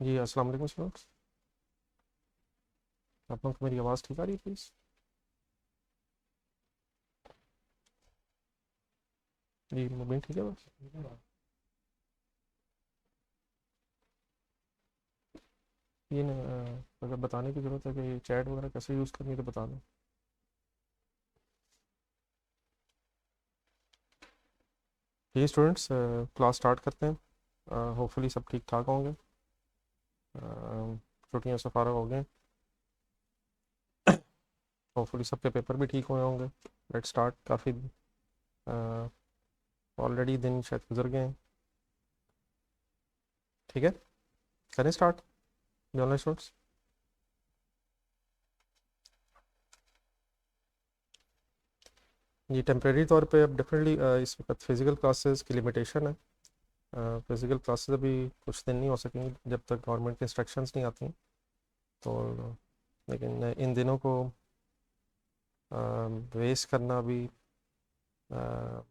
जी अस्सलाम वालेकुम स्टूडेंट्स। आप लोगों को मेरी आवाज़ ठीक आ रही है प्लीज़? जी मोबाइल ठीक है बस। ये न, अगर बताने की ज़रूरत है कि चैट वगैरह कैसे यूज़ करनी है तो बता दो। ये स्टूडेंट्स क्लास स्टार्ट करते हैं। होपफुली सब ठीक ठाक होंगे। छुट्टियों से फारग हो गए। होपफुली सबके पेपर भी ठीक हुए होंगे। Let start. काफ़ी ऑलरेडी दिन शायद गुजर गए हैं। ठीक है, करें स्टार्ट ऑनलाइन स्टूडेंट्स। ये टेम्प्रेरी तौर पे अब डेफिनेटली इस वक्त फ़िज़िकल क्लासेस की लिमिटेशन है। फ़िज़िकल क्लासेस अभी कुछ दिन नहीं हो सकेंगी जब तक गवर्नमेंट की इंस्ट्रक्शंस नहीं आती। तो लेकिन इन दिनों को वेस्ट करना भी अ,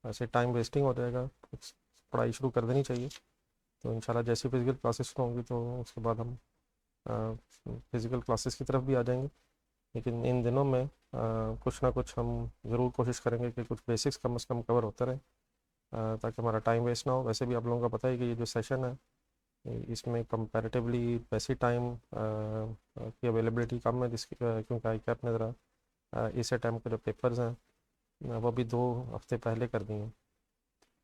ऐसे टाइम वेस्टिंग हो जाएगा। कुछ पढ़ाई शुरू कर देनी चाहिए। तो इंशाल्लाह जैसी फिज़िकल क्लासेस शुरू होंगी तो उसके बाद हम फिज़िकल क्लासेस की तरफ भी आ जाएंगे। लेकिन इन दिनों में कुछ ना कुछ हम ज़रूर कोशिश करेंगे कि कुछ बेसिक्स कम से कम कवर होते रहें, ताकि हमारा टाइम वेस्ट ना हो। वैसे भी आप लोगों का पता है कि ये जो सेशन है इसमें कंपैरेटिवली वैसी टाइम की अवेलेबिलिटी कम है, जिसकी क्योंकि आई कैप ने ज़रा इस अटैम्प्ट के जो पेपर्स हैं वो भी 2 हफ्ते पहले कर दिए हैं।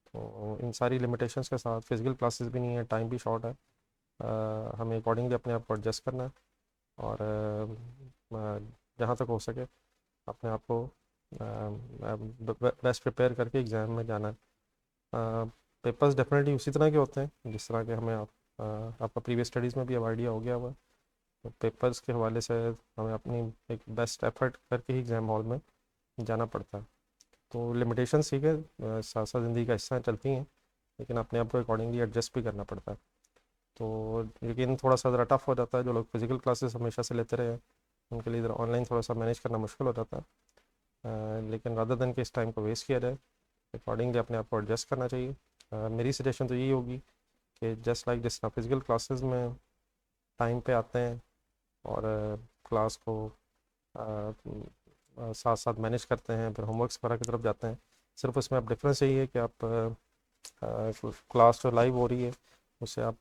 तो इन सारी लिमिटेशंस के साथ फिजिकल क्लासेस भी नहीं है, टाइम भी शॉर्ट है। हमें अकॉर्डिंगली अपने आप को एडजस्ट करना है और जहाँ तक हो सके अपने आप को बेस्ट प्रिपेयर करके एग्ज़ाम में जाना है। पेपर्स डेफिनेटली उसी तरह के होते हैं जिस तरह के हमें आपका प्रीवियस स्टडीज़ में भी अब आइडिया हो गया हुआ है। तो पेपर्स के हवाले से हमें अपनी एक बेस्ट एफर्ट करके ही एग्ज़ाम हॉल में जाना पड़ता है। तो लिमिटेशंस ठीक है, साथ साथ ज़िंदगी का हिस्सा चलती हैं, लेकिन अपने आप को अकॉर्डिंगली एडजस्ट भी करना पड़ता है। तो लेकिन थोड़ा सा ज़रा टफ हो जाता है। जो लोग फिजिकल क्लासेस हमेशा से लेते रहे हैं उनके लिए ज़रा ऑनलाइन थोड़ा सा मैनेज करना मुश्किल हो जाता है। लेकिन रादर दिन के इस टाइम को वेस्ट किया जाए, अकॉर्डिंगली अपने आप को एडजस्ट करना चाहिए। मेरी सजेशन तो यही होगी कि जस्ट लाइक जिस तरह फिजिकल क्लासेस में टाइम पे आते हैं और क्लास को साथ साथ मैनेज करते हैं, फिर होमवर्क्स वगैरह की तरफ जाते हैं। सिर्फ उसमें अब डिफरेंस यही है कि आप क्लास जो लाइव हो रही है उसे आप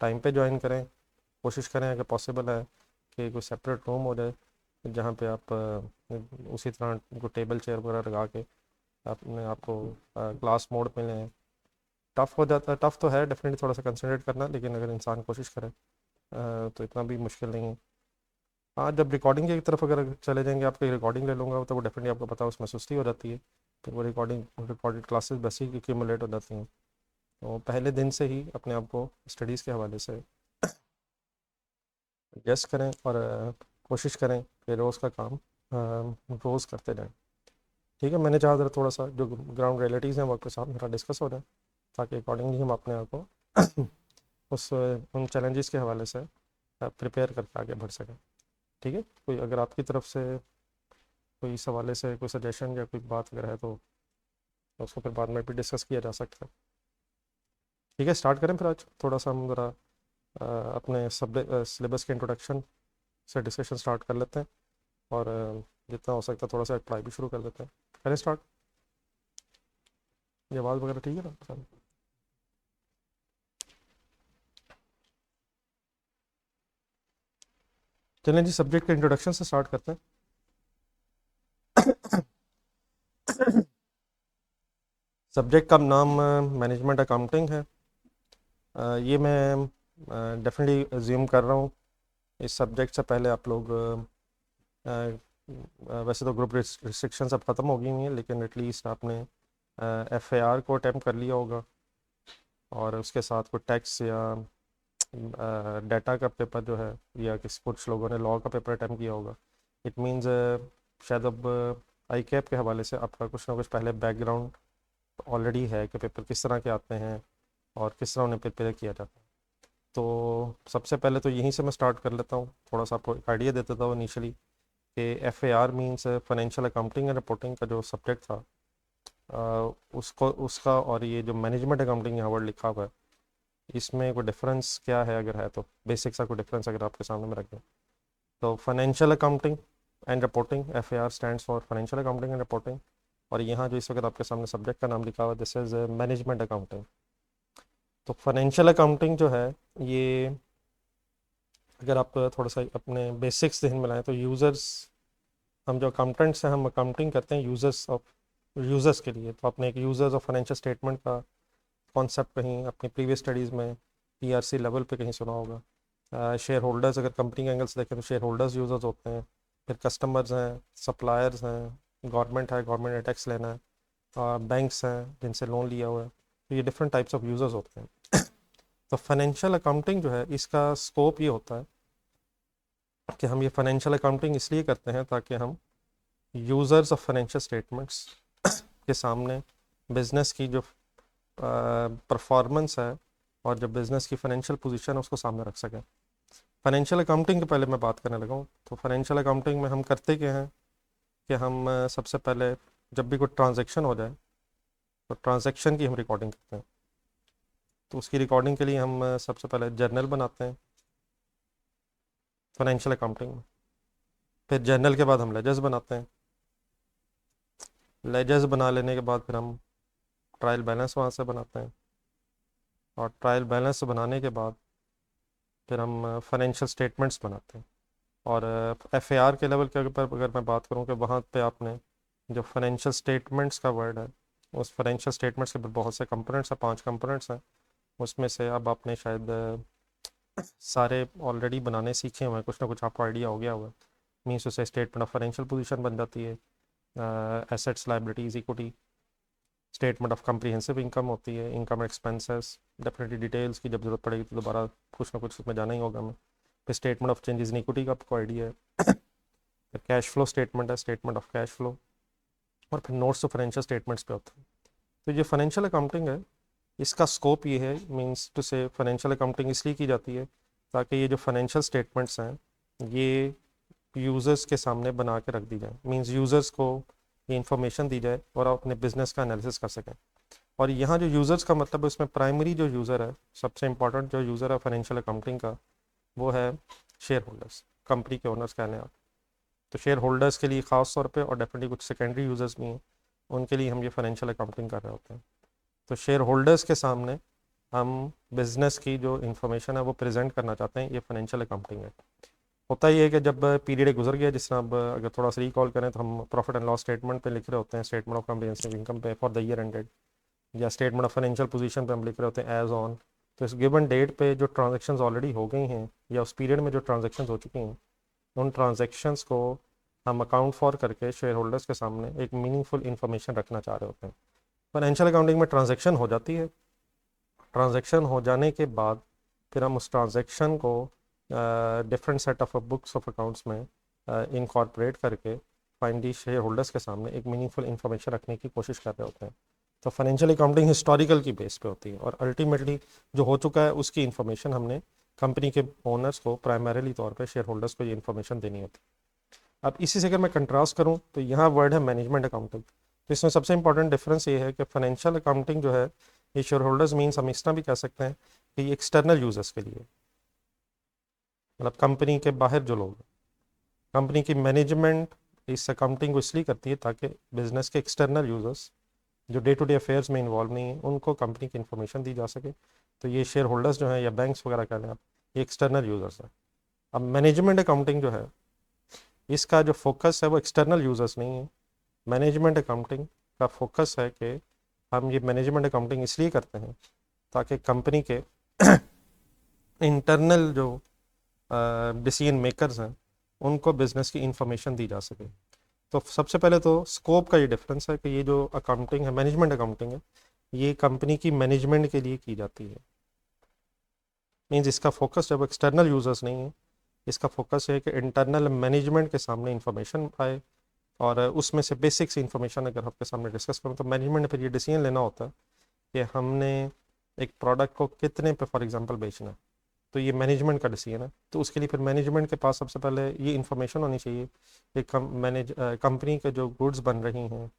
टाइम पे ज्वाइन करें। कोशिश करें अगर पॉसिबल है कि कोई सेपरेट रूम हो जाए जहाँ पे आप उसी तरह को टेबल चेयर वगैरह लगा के अपने आपको क्लास मोड में लें। टफ़ हो जाता है, टफ़ तो है डेफिनेटली थोड़ा सा कंसंट्रेट करना, लेकिन अगर इंसान कोशिश करे तो इतना भी मुश्किल नहीं है। हाँ, जब रिकॉर्डिंग की तरफ अगर चले जाएंगे, आपकी रिकॉर्डिंग ले लूँगा तो वो डेफिनेटली आपको पता है उसमें सुस्ती हो जाती है। फिर वो रिकॉर्डेड क्लासेस वैसे ही एक्यूमुलेट हो जाती हैं। तो पहले दिन से ही अपने आप को स्टडीज़ के हवाले से एडजस्ट करें और कोशिश करें कि रोज़ का काम रोज़ करते जाएं। ठीक है, मैंने चाहा ज़रा थोड़ा सा जो ग्राउंड रियलिटीज़ हैं वो आपके साथ मेरा डिस्कस हो जाए, ताकि अकॉर्डिंगली हम अपने आप को उस उन चैलेंजेस के हवाले से प्रिपेयर करके आगे बढ़ सकें। ठीक है, कोई अगर आपकी तरफ से कोई इस हवाले से कोई सजेशन या कोई बात अगर है तो उसको फिर बाद में भी डिस्कस किया जा सकता है। ठीक है, स्टार्ट करें फिर। आज थोड़ा सा हम ज़रा अपने सिलेबस के इंट्रोडक्शन से डिस्कशन स्टार्ट कर लेते हैं और जितना हो सकता है थोड़ा सा पढ़ाई भी शुरू कर देते हैं। करें स्टार्ट। ये आवाज़ वगैरह ठीक है ना सर? चलें जी, सब्जेक्ट के इंट्रोडक्शन से स्टार्ट करते हैं। सब्जेक्ट का नाम मैनेजमेंट अकाउंटिंग है। ये मैं डेफिनेटली अज्यूम कर रहा हूँ इस सब्जेक्ट से पहले आप लोग वैसे तो ग्रुप रिस्ट्रिक्शन अब ख़त्म हो गई हुई हैं, लेकिन एटलीस्ट आपने FAR को अटैम्प्ट कर लिया होगा और उसके साथ कोई टैक्स या डाटा का पेपर जो है, या किसी कुछ लोगों ने लॉ का पेपर अटैम्प्ट किया होगा। इट मीन्स शायद अब आई कैप के हवाले से आपका कुछ ना कुछ पहले बैकग्राउंड ऑलरेडी है कि पेपर किस तरह के आते हैं और किस तरह उन्हें प्रिपेयर किया जाता है। तो सबसे पहले तो यहीं से मैं स्टार्ट कर लेता हूँ, थोड़ा सा आपको एक आइडिया दे देता हूँ इनिशियली कि FAR means financial accounting and reporting का जो सब्जेक्ट था, उसको उसका और ये जो मैनेजमेंट अकाउंटिंग यहाँ वर्ड लिखा हुआ है, इसमें कोई डिफरेंस क्या है, अगर है तो बेसिक सा कोई डिफरेंस अगर आपके सामने में रख दें। तो financial accounting and reporting, FAR stands for financial accounting and reporting. और यहाँ जो इस वक्त आपके सामने सब्जेक्ट का नाम लिखा हुआ है, दिस इज़ मैनेजमेंट अकाउंटिंग। तो फाइनेंशियल अकाउंटिंग जो है ये, अगर आप थोड़ा सा अपने बेसिक्स ध्यान में लाएं तो यूज़र्स, हम जो अकाउंटेंट्स हैं हम अकाउंटिंग करते हैं यूज़र्स के लिए। तो आपने एक यूज़र्स ऑफ फाइनेंशियल स्टेटमेंट का कॉन्सेप्ट कहीं अपनी प्रीवियस स्टडीज़ में PRC लेवल पे कहीं सुना होगा। शेयर होल्डर्स, अगर कंपनी के एंगल से देखें तो शेयर होल्डर्स यूज़र्स होते हैं, फिर कस्टमर्स हैं, सप्लायर्स हैं, गवर्नमेंट है, गवर्नमेंट ने टैक्स लेना है, और बैंक्स हैं जिनसे लोन लिया हुआ है। तो ये डिफरेंट टाइप्स ऑफ यूज़र्स होते हैं। तो फाइनेंशियल अकाउंटिंग जो है इसका स्कोप ये होता है कि हम ये फाइनेंशियल अकाउंटिंग इसलिए करते हैं ताकि हम यूज़र्स ऑफ फाइनेंशियल स्टेटमेंट्स के सामने बिज़नेस की जो परफॉर्मेंस है और जो बिज़नेस की फाइनेंशियल पोजीशन है उसको सामने रख सकें। फाइनेंशियल अकाउंटिंग के पहले मैं बात करने लगा हूँ। तो फाइनेंशियल अकाउंटिंग में हम करते क्या हैं कि हम सबसे पहले जब भी कोई ट्रांजैक्शन हो जाए तो ट्रांजैक्शन की हम रिकॉर्डिंग करते हैं। तो उसकी रिकॉर्डिंग के लिए हम सबसे पहले जर्नल बनाते हैं फाइनेंशियल अकाउंटिंग में। फिर जर्नल के बाद हम लेजर्स बनाते हैं। लेजर्स बना लेने के बाद फिर हम ट्रायल बैलेंस वहाँ से बनाते हैं, और ट्रायल बैलेंस बनाने के बाद फिर हम फाइनेंशियल स्टेटमेंट्स बनाते हैं। और FAR के लेवल के ऊपर अगर मैं बात करूँ कि वहाँ पे आपने जो फाइनेंशियल स्टेटमेंट्स का वर्ड है, उस फाइनेंशियल स्टेटमेंट्स के बहुत से कंपोनेंट्स हैं, 5 कंपोनेंट्स हैं। उसमें से अब आपने शायद सारे ऑलरेडी बनाने सीखे हुए हैं, कुछ ना कुछ आपको आइडिया हो गया हुआ है। मीन्स उससे स्टेटमेंट ऑफ फाइनेंशियल पोजीशन बन जाती है, assets, liabilities, equity, statement of comprehensive income होती है, इनकम एक्सपेंसेस, डेफिनेटली डिटेल्स की जब जरूरत पड़ेगी तो दोबारा कुछ ना कुछ उसमें जाना ही होगा हमें। फिर statement of changes in equity का आपको आइडिया है। फिर कैश फ्लो स्टेटमेंट है, स्टेटमेंट ऑफ कैश फ्लो, और फिर नोट्स ऑफ फाइनेंशियल स्टेटमेंट्स पे होते हैं। तो ये फाइनेंशियल अकाउंटिंग है, इसका स्कोप ये है, मीन्स टू से फाइनेंशियल अकाउंटिंग इसलिए की जाती है ताकि ये जो फाइनेंशियल स्टेटमेंट्स हैं ये यूज़र्स के सामने बना के रख दी जाए। मीन्स यूज़र्स को ये इन्फॉर्मेशन दी जाए और आप अपने बिजनेस का एनालिसिस कर सकें। और यहाँ जो यूज़र्स का मतलब है उसमें प्राइमरी जो यूज़र है, सबसे इंपॉर्टेंट जो यूज़र है फाइनेंशियल अकाउंटिंग का, वो है शेयर होल्डर्स, कंपनी के ओनर्स कहने आप। तो शेयर होल्डर्स के लिए ख़ास तौर पे, और डेफिनेटली कुछ सेकेंडरी यूज़र्स भी हैं, उनके लिए हम ये फाइनेंशियल अकाउंटिंग कर रहे होते हैं। तो शेयर होल्डर्स के सामने हम बिज़नेस की जो इन्फॉर्मेशन है वो प्रेजेंट करना चाहते हैं, ये फाइनेंशियल अकाउंटिंग है। होता ही है कि जब पीरियड गुजर गया, जिस तरह अब अगर थोड़ा सा रिकॉल करें तो हम प्रॉफिट एंड लॉस स्टेटमेंट पे लिख रहे होते हैं स्टेटमेंट ऑफ कॉम्प्रिहेंसिव इनकम पे फॉर द ईयर एंडेड, या स्टेटमेंट ऑफ फाइनेंशियल पोजीशन पे हम लिख रहे होते हैं एज ऑन। तो इस गिवन डेट पे जो ट्रांजेक्शन्स ऑलरेडी हो गई हैं या उस पीरियड में जो ट्रांजेक्शन्स हो चुकी हैं, उन ट्रांजेक्शन्स को हम अकाउंट फॉर करके शेयर होल्डर्स के सामने एक मीनिंगफुल इन्फॉर्मेशन रखना चाह रहे होते हैं। फाइनेंशियल अकाउंटिंग में ट्रांजेक्शन हो जाती है, ट्रांजेक्शन हो जाने के बाद फिर हम उस ट्रांजेक्शन को different set of books of accounts में इनकॉर्पोरेट करके फाइनली शेयर होल्डर्स के सामने एक मीनिंगफुल इन्फॉर्मेशन रखने की कोशिश कर रहे होते हैं। तो फाइनेंशियल अकाउंटिंग हिस्टोरिकल की बेस पे होती है, और अल्टीमेटली जो हो चुका है उसकी इन्फॉर्मेशन हमने कंपनी के ओनर्स को प्राइमरीली तौर पे शेयर होल्डर्स को ये इन्फॉर्मेशन देनी होती है। अब इसी से अगर मैं कंट्रास्ट करूँ तो यहाँ वर्ड है मैनेजमेंट अकाउंटिंग। तो इसमें सबसे इंपॉर्टेंट डिफरेंस ये है कि फाइनेंशियल अकाउंटिंग जो है ये शेयर होल्डर्स मीन्स हम इस तरह भी कह सकते हैं कि ये एक्सटर्नल यूजर्स के लिए, मतलब कंपनी के बाहर जो लोग, कंपनी की मैनेजमेंट इस अकाउंटिंग को इसलिए करती है ताकि बिजनेस के एक्सटर्नल यूजर्स जो डे टू डे अफेयर्स में इन्वॉल्व नहीं है उनको कंपनी की इन्फॉर्मेशन दी जा सके। तो ये शेयर होल्डर्स जो हैं या बैंक्स वगैरह कह लें आप, ये एक्सटर्नल यूजर्स हैं। अब मैनेजमेंट अकाउंटिंग जो है इसका जो फोकस है वो एक्सटर्नल यूजर्स नहीं है। मैनेजमेंट अकाउंटिंग का फोकस है कि हम ये मैनेजमेंट अकाउंटिंग इसलिए करते हैं ताकि कंपनी के इंटरनल जो डिसीजन मेकर्स हैं उनको बिजनेस की इंफॉर्मेशन दी जा सके। तो सबसे पहले तो स्कोप का ये डिफरेंस है कि ये जो अकाउंटिंग है, मैनेजमेंट अकाउंटिंग है, ये कंपनी की मैनेजमेंट के लिए की जाती है। मीन्स इसका फोकस जब एक्सटर्नल यूजर्स नहीं है, इसका फोकस है कि इंटरनल मैनेजमेंट के सामने इंफॉर्मेशन आए, और उसमें से बेसिक्स इंफॉर्मेशन अगर आपके सामने डिस्कस करूँ तो मैनेजमेंट ने फिर ये डिसीजन लेना होता है कि हमने एक प्रोडक्ट को कितने पे फॉर एग्जांपल बेचना है। तो ये मैनेजमेंट का डिसीजन है। तो उसके लिए फिर मैनेजमेंट के पास सबसे पहले ये इन्फॉर्मेशन होनी चाहिए कि कंपनी के जो गुड्स बन रही हैं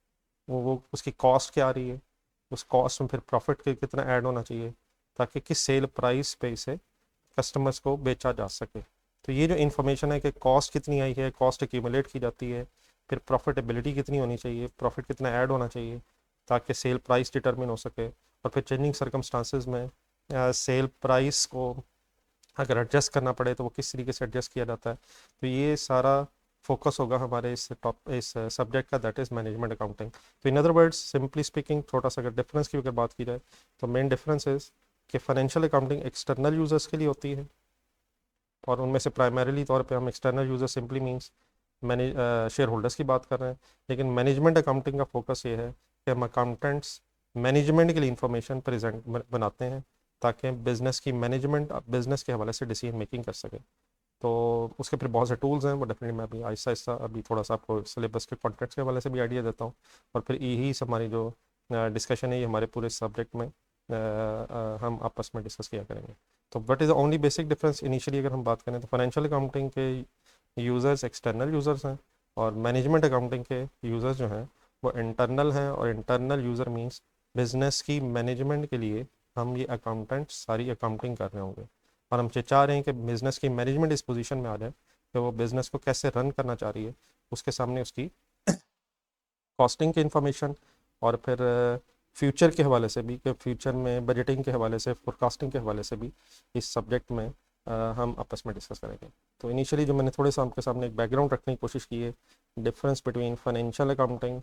वो उसकी कॉस्ट क्या आ रही है, उस कॉस्ट में फिर प्रॉफिट के कितना ऐड होना चाहिए, ताकि किस सेल प्राइस पे इसे कस्टमर्स को बेचा जा सके। तो ये जो इन्फॉर्मेशन है कि कॉस्ट कितनी आई है, कॉस्ट एक्यूमुलेट की जाती है, फिर प्रॉफिटेबिलिटी कितनी होनी चाहिए, प्रॉफिट कितना ऐड होना चाहिए ताकि सेल प्राइस डिटरमिन हो सके, और फिर चेंजिंग सर्कमस्टांसिस में सेल प्राइस को अगर एडजस्ट करना पड़े तो वो किस तरीके से एडजस्ट किया जाता है। तो ये सारा फोकस होगा हमारे इस सब्जेक्ट का, दैट इज़ मैनेजमेंट अकाउंटिंग। तो in other words, simply speaking, छोटा सा अगर डिफरेंस की अगर बात की जाए तो मेन डिफरेंस इज़ कि फाइनेंशियल अकाउंटिंग एक्सटर्नल यूजर्स के लिए होती है, और उनमें से प्राइमरीली तौर पे हम external user simply means manage share holders की बात कर रहे हैं। लेकिन मैनेजमेंट अकाउंटिंग का फोकस ये है कि हम अकाउंटेंट्स मैनेजमेंट के लिए इंफॉर्मेशन प्रेजेंट बनाते हैं ताकि बिजनेस की मैनेजमेंट बिजनेस के हवाले से डिसीजन मेकिंग कर सके। तो उसके फिर बहुत से टूल्स हैं, वो डेफिनेटली मैं अभी आहिस्ता आहिस्ता अभी थोड़ा सा आपको सिलेबस के कॉन्टेंट्स के हवाले से भी आइडिया देता हूँ, और फिर यही हमारी जो डिस्कशन है ये हमारे पूरे सब्जेक्ट में हम आपस में डिस्कस किया करेंगे। तो what is the only basic difference initially अगर हम बात करें तो फाइनेंशियल अकाउंटिंग के यूज़र्स एक्सटर्नल यूज़र्स हैं, और मैनेजमेंट अकाउंटिंग के यूज़र्स जो हैं वो इंटरनल हैं। और इंटरनल यूज़र मींस बिजनेस की मैनेजमेंट के लिए हम ये अकाउंटेंट सारी अकाउंटिंग कर रहे होंगे, और हम चाह रहे हैं कि बिज़नेस की मैनेजमेंट इस पोजीशन में आ जाए कि वो बिज़नेस को कैसे रन करना चाह रही है, उसके सामने उसकी कॉस्टिंग की इंफॉर्मेशन, और फिर फ्यूचर के हवाले से भी, कि फ्यूचर में बजटिंग के हवाले से, फोरकास्टिंग के हवाले से भी इस सब्जेक्ट में हम आपस में डिस्कस करेंगे। तो इनिशियली जो मैंने थोड़े सा आपके सामने एक बैकग्राउंड रखने की कोशिश की है, डिफरेंस बिटवीन फाइनेंशियल अकाउंटिंग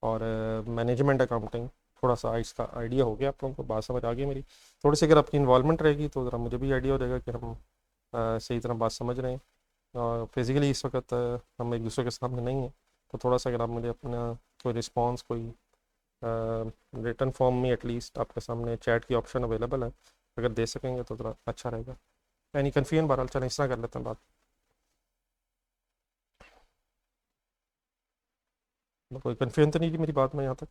और मैनेजमेंट अकाउंटिंग, थोड़ा सा इसका आइडिया हो गया आप लोगों को, बात समझ आ गई मेरी। थोड़ी सी अगर आपकी इन्वॉल्वमेंट रहेगी तो ज़रा मुझे भी आइडिया हो जाएगा कि हम सही तरह बात समझ रहे हैं। और फिज़िकली इस वक्त हम एक दूसरे के सामने नहीं हैं, तो थोड़ा सा अगर आप मुझे अपना कोई रिस्पॉन्स, कोई रिटर्न फॉर्म में एटलीस्ट आपके सामने चैट की ऑप्शन अवेलेबल है, अगर दे सकेंगे तो ज़रा अच्छा रहेगा। एनी कन्फ्यूजन, बहरहाल चलें इस तरह कर लेते हैं बात। कोई कन्फ्यूजन तो नहीं थी मेरी बात में यहाँ तक?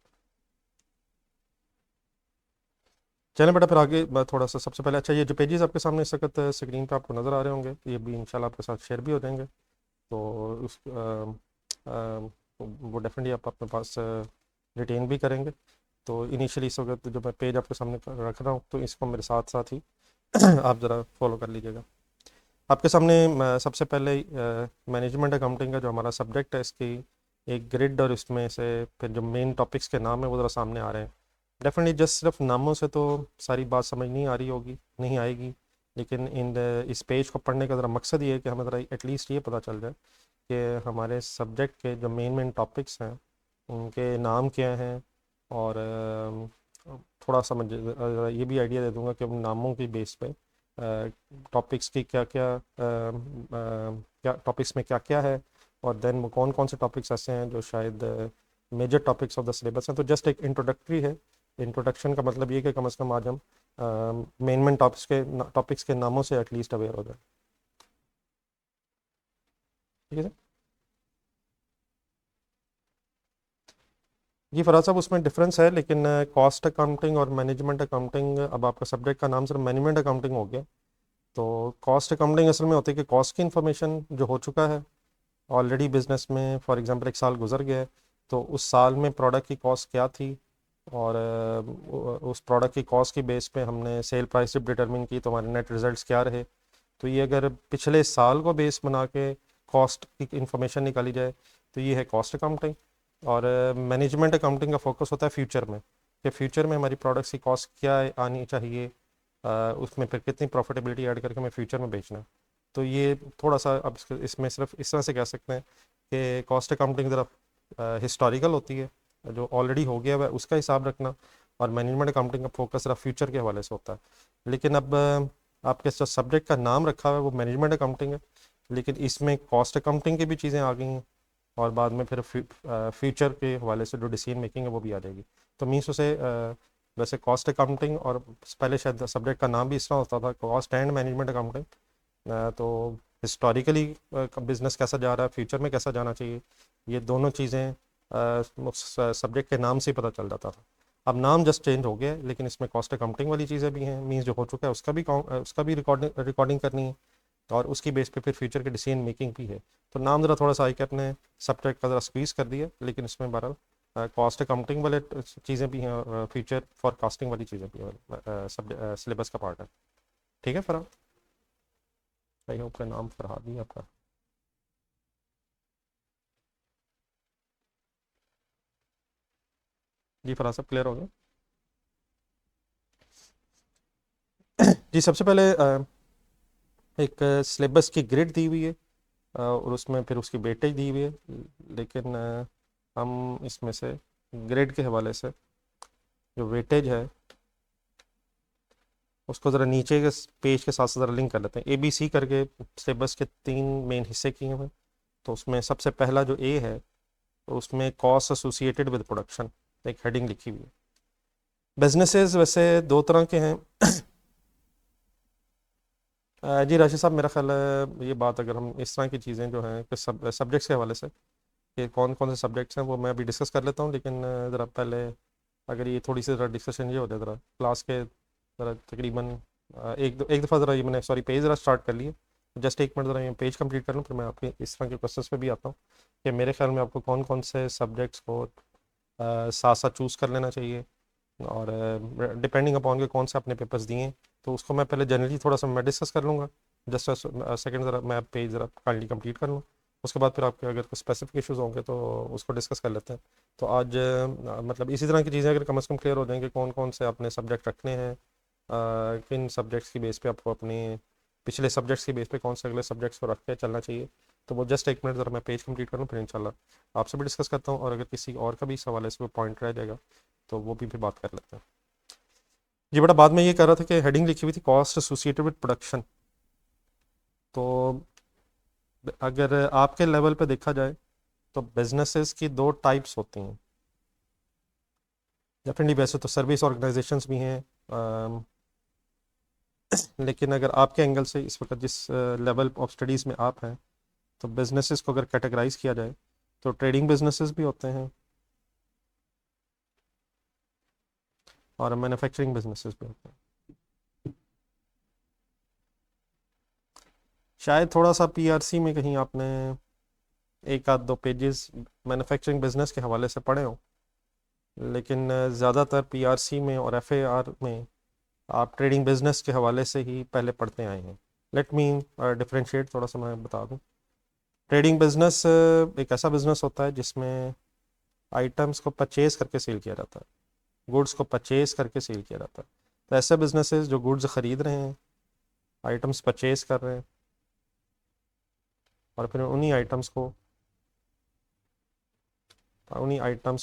चलें बेटा फिर आगे थोड़ा सा सबसे पहले, अच्छा ये जो पेजेस आपके सामने इस वक्त स्क्रीन पे आपको नज़र आ रहे होंगे, ये भी इंशाल्लाह आपके साथ शेयर भी हो जाएंगे। तो उस वो डेफिनेटली आप अपने पास रिटेन भी करेंगे। तो इनिशियली इस वक्त जो मैं पेज आपके सामने रख रहा हूँ तो इसको मेरे साथ साथ ही आप ज़रा फॉलो कर लीजिएगा। आपके सामने सबसे पहले मैनेजमेंट अकाउंटिंग का जो हमारा सब्जेक्ट है, इसकी एक ग्रिड और इसमें से फिर जो मेन टॉपिक्स के नाम है वो ज़रा सामने आ रहे हैं। डेफिनेटली जस्ट सिर्फ नामों से तो सारी बात समझ नहीं आ रही होगी, नहीं आएगी, लेकिन इस पेज को पढ़ने का ज़रा मकसद ये है कि हमें ज़रा एटलीस्ट ये पता चल जाए कि हमारे सब्जेक्ट के जो मेन टॉपिक्स हैं उनके नाम क्या हैं, और थोड़ा सा मुझे ये भी आइडिया दे दूंगा कि उन नामों की बेस पे टॉपिक्स की क्या क्या क्या टॉपिक्स में क्या क्या है, और देन वो कौन कौन से टॉपिक्स ऐसे हैं जो शायद major topics of the syllabus हैं। तो जस्ट एक इंट्रोडक्टरी है। इंट्रोडक्शन का मतलब ये कि कम से कम आज हम मेन टॉपिक्स के नामों से एटलीस्ट अवेयर हो जाए। ठीक है जी फराज साहब, उसमें डिफरेंस है, लेकिन कॉस्ट अकाउंटिंग और मैनेजमेंट अकाउंटिंग, अब आपका सब्जेक्ट का नाम सिर्फ मैनेजमेंट अकाउंटिंग हो गया। तो कॉस्ट अकाउंटिंग असल में होती है कि कॉस्ट की इन्फॉर्मेशन जो हो चुका है ऑलरेडी बिजनेस में, फॉर एग्जांपल एक साल गुजर गया है, तो उस साल में प्रोडक्ट की कॉस्ट क्या थी, और उस प्रोडक्ट की कॉस्ट की बेस पे हमने सेल प्राइस जब डिटरमिन की तो हमारे नेट रिजल्ट्स क्या रहे। तो ये अगर पिछले साल को बेस बना के कॉस्ट की इंफॉर्मेशन निकाली जाए तो ये है कॉस्ट अकाउंटिंग। और मैनेजमेंट अकाउंटिंग का फोकस होता है फ्यूचर में, कि फ्यूचर में हमारी प्रोडक्ट्स की कॉस्ट क्या आनी चाहिए, उसमें फिर कितनी प्रॉफिटेबिलिटी ऐड करके हमें फ्यूचर में बेचना है। तो ये थोड़ा सा अब इसमें सिर्फ इस तरह से कह सकते हैं कि कॉस्ट अकाउंटिंग ज़रा हिस्टोरिकल होती है, जो ऑलरेडी हो गया है उसका हिसाब रखना, और मैनेजमेंट अकाउंटिंग का फोकस ज़रा फ्यूचर के हवाले से होता है। लेकिन अब आपके जो सब्जेक्ट का नाम रखा हुआ है वो मैनेजमेंट अकाउंटिंग है, लेकिन इसमें कॉस्ट अकाउंटिंग की भी चीज़ें आ गई हैं, और बाद में फिर फ्यूचर के हवाले से जो डिसीजन मेकिंग है वो भी आ जाएगी। तो मीन्स उसे वैसे कॉस्ट अकाउंटिंग, और पहले शायद सब्जेक्ट का नाम भी इस तरह होता था, कॉस्ट एंड मैनेजमेंट अकाउंटिंग। तो हिस्टोरिकली बिजनेस कैसा जा रहा है, फ्यूचर में कैसा जाना चाहिए, ये दोनों चीज़ें सब्जेक्ट के नाम से ही पता चल जाता था। अब नाम जस्ट चेंज हो गया है, लेकिन इसमें कॉस्ट अकाउंटिंग वाली चीज़ें भी हैं, मीन्स जो हो चुका है उसका भी रिकॉर्डिंग करनी है, और उसकी बेस पे फिर फ्यूचर के डिसीजन मेकिंग भी है। तो नाम ज़रा थोड़ा सा आई कि अपने सब्जेक्ट का ज़रा स्क्वीज़ कर दिया, लेकिन इसमें बहरहाल कॉस्ट अकाउंटिंग वाले चीज़ें भी हैं और फ्यूचर फॉरकास्टिंग वाली चीज़ें भी हैं, सब सिलेबस का पार्ट है। ठीक है फरहाद, आई होप का नाम फरहाद ही है आपका। जी फरहाद सब क्लियर हो गया। जी सबसे पहले एक सिलेबस की ग्रिड दी हुई है और उसमें फिर उसकी वेटेज दी हुई है, लेकिन हम इसमें से ग्रेड के हवाले से जो वेटेज है उसको ज़रा नीचे के पेज के साथ ज़रा लिंक कर लेते हैं। ABC करके सिलेबस के 3 मेन हिस्से किए हुए हैं। तो उसमें सबसे पहला जो A है तो उसमें कॉस्ट एसोसिएटेड विद प्रोडक्शन एक हेडिंग लिखी हुई है। बिजनेसेस वैसे दो तरह के हैं। जी राशिद साहब, मेरा ख्याल है ये बात अगर हम इस तरह की चीज़ें जो हैं कुछ सब्जेक्ट्स के हवाले से कि कौन कौन से सब्जेक्ट्स हैं वो मैं अभी डिस्कस कर लेता हूँ, लेकिन ज़रा पहले अगर ये थोड़ी सी ज़रा डिस्कशन ये हो जाए ज़रा क्लास के ज़रा तकरीबन एक दफ़ा ज़रा ये मैंने सॉरी पेज ज़रा स्टार्ट कर लिए, जस्ट एक मिनट ज़रा ये पेज कंप्लीट कर लूँ फिर मैं आपके इस तरह के क्वेश्चंस पे भी आता हूँ कि मेरे ख्याल में आपको कौन कौन से सब्जेक्ट्स को साथ साथ चूज़ कर लेना चाहिए और डिपेंडिंग अपॉन के कौन से अपने पेपर्स दिए हैं। तो उसको मैं पहले जनरली थोड़ा सा मैं डिस्कस कर लूँगा, जस्ट सेकंड ज़रा मैं पेज ज़रा काइंडली कंप्लीट कर लूँ, उसके बाद फिर आपके अगर कोई स्पेसिफिक इश्यूज़ होंगे तो उसको डिस्कस कर लेते हैं। तो आज मतलब इसी तरह की चीज़ें अगर कम से कम क्लियर हो जाएंगे कौन कौन से अपने सब्जेक्ट रखने हैं, किन सब्जेक्ट्स की बेस पे आपको अपने पिछले सब्जेक्ट्स की बेस पे कौन से अगले सब्जेक्ट्स को रख के चलना चाहिए। तो वो जस्ट एक मिनट ज़रा मैं पेज कंप्लीट करूँ फिर इंशाल्लाह आपसे भी डिस्कस करता हूँ और अगर किसी और का भी इस हवाले से कोई पॉइंट रह जाएगा तो वो भी फिर बात कर लेते हैं। जी बेटा, बाद में ये कह रहा था कि हेडिंग लिखी हुई थी कॉस्ट एसोसिएटेड विद प्रोडक्शन। तो अगर आपके लेवल पे देखा जाए तो बिजनेसेस की दो टाइप्स होती हैं। डेफिनेटली वैसे तो सर्विस ऑर्गेनाइजेशंस भी हैं, लेकिन अगर आपके एंगल से इस वक्त जिस लेवल ऑफ स्टडीज़ में आप हैं तो बिजनेसेस को अगर कैटेगराइज किया जाए तो ट्रेडिंग बिजनेसेस भी होते हैं और मैन्युफैक्चरिंग बिजनेसेस भी होते हैं। शायद थोड़ा सा PRC में कहीं आपने एक आध दो पेजेस मैन्युफैक्चरिंग बिजनेस के हवाले से पढ़े हो, लेकिन ज़्यादातर PRC में और FAR में आप ट्रेडिंग बिजनेस के हवाले से ही पहले पढ़ते आए हैं। लेट मी डिफरेंशिएट थोड़ा सा मैं बता दूं। ट्रेडिंग बिजनेस एक ऐसा बिजनेस होता है जिसमें आइटम्स को परचेज करके सेल किया जाता है, गुड्स को परचेज करके सेल किया जाता है। तो ऐसे बिजनेसेस जो गुड्स ख़रीद रहे हैं, आइटम्स परचेज कर रहे हैं और फिर उन्हीं आइटम्स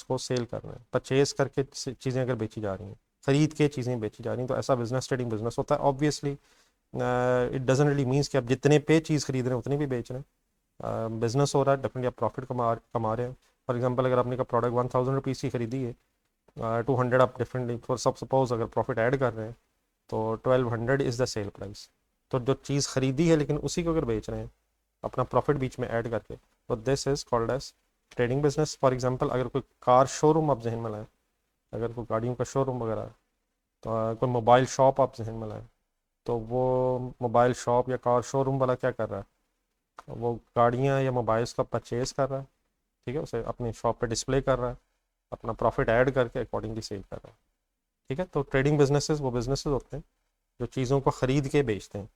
को सेल कर रहे हैं, परचेज करके चीज़ें अगर बेची जा रही हैं, ख़रीद के चीज़ें बेची जा रही हैं, तो ऐसा बिजनेस ट्रेडिंग बिजनेस होता है। Obviously it doesn't really means कि आप जितने पे चीज़ खरीद रहे हैं उतनी भी बेच रहे हैं। बिजनेस हो रहा है, डेफिनेटली आप प्रॉफिट कमा रहे हैं। फॉर एग्जांपल अगर आपने का प्रोडक्ट 1000 रुपीज़ की खरीदी है, 200 आप डिफरेंटली फॉर सपोज अगर प्रॉफिट ऐड कर रहे हैं तो 1200 इज़ द सेल प्राइस। तो जो चीज़ खरीदी है लेकिन उसी को अगर बेच रहे हैं अपना प्रॉफिट बीच में ऐड करके, तो this is called as trading business. For example अगर कोई कार शोरूम आप जहन में लाएं, अगर कोई गाड़ियों का शोरूम वगैरह है, तो कोई मोबाइल शॉप आप जहन में लाएं, तो वो मोबाइल शॉप या कार शोरूम वाला क्या कर रहा है, वो गाड़ियाँ या मोबाइल्स का परचेज कर रहा है, ठीक है, उसे अपनी शॉप पे डिस्प्ले कर रहा है, अपना प्रॉफिट ऐड करके अकॉर्डिंगली सेल कर रहा है। ठीक है, तो ट्रेडिंग बिजनेसेस वो बिजनेसेस होते हैं जो चीज़ों को ख़रीद के बेचते हैं।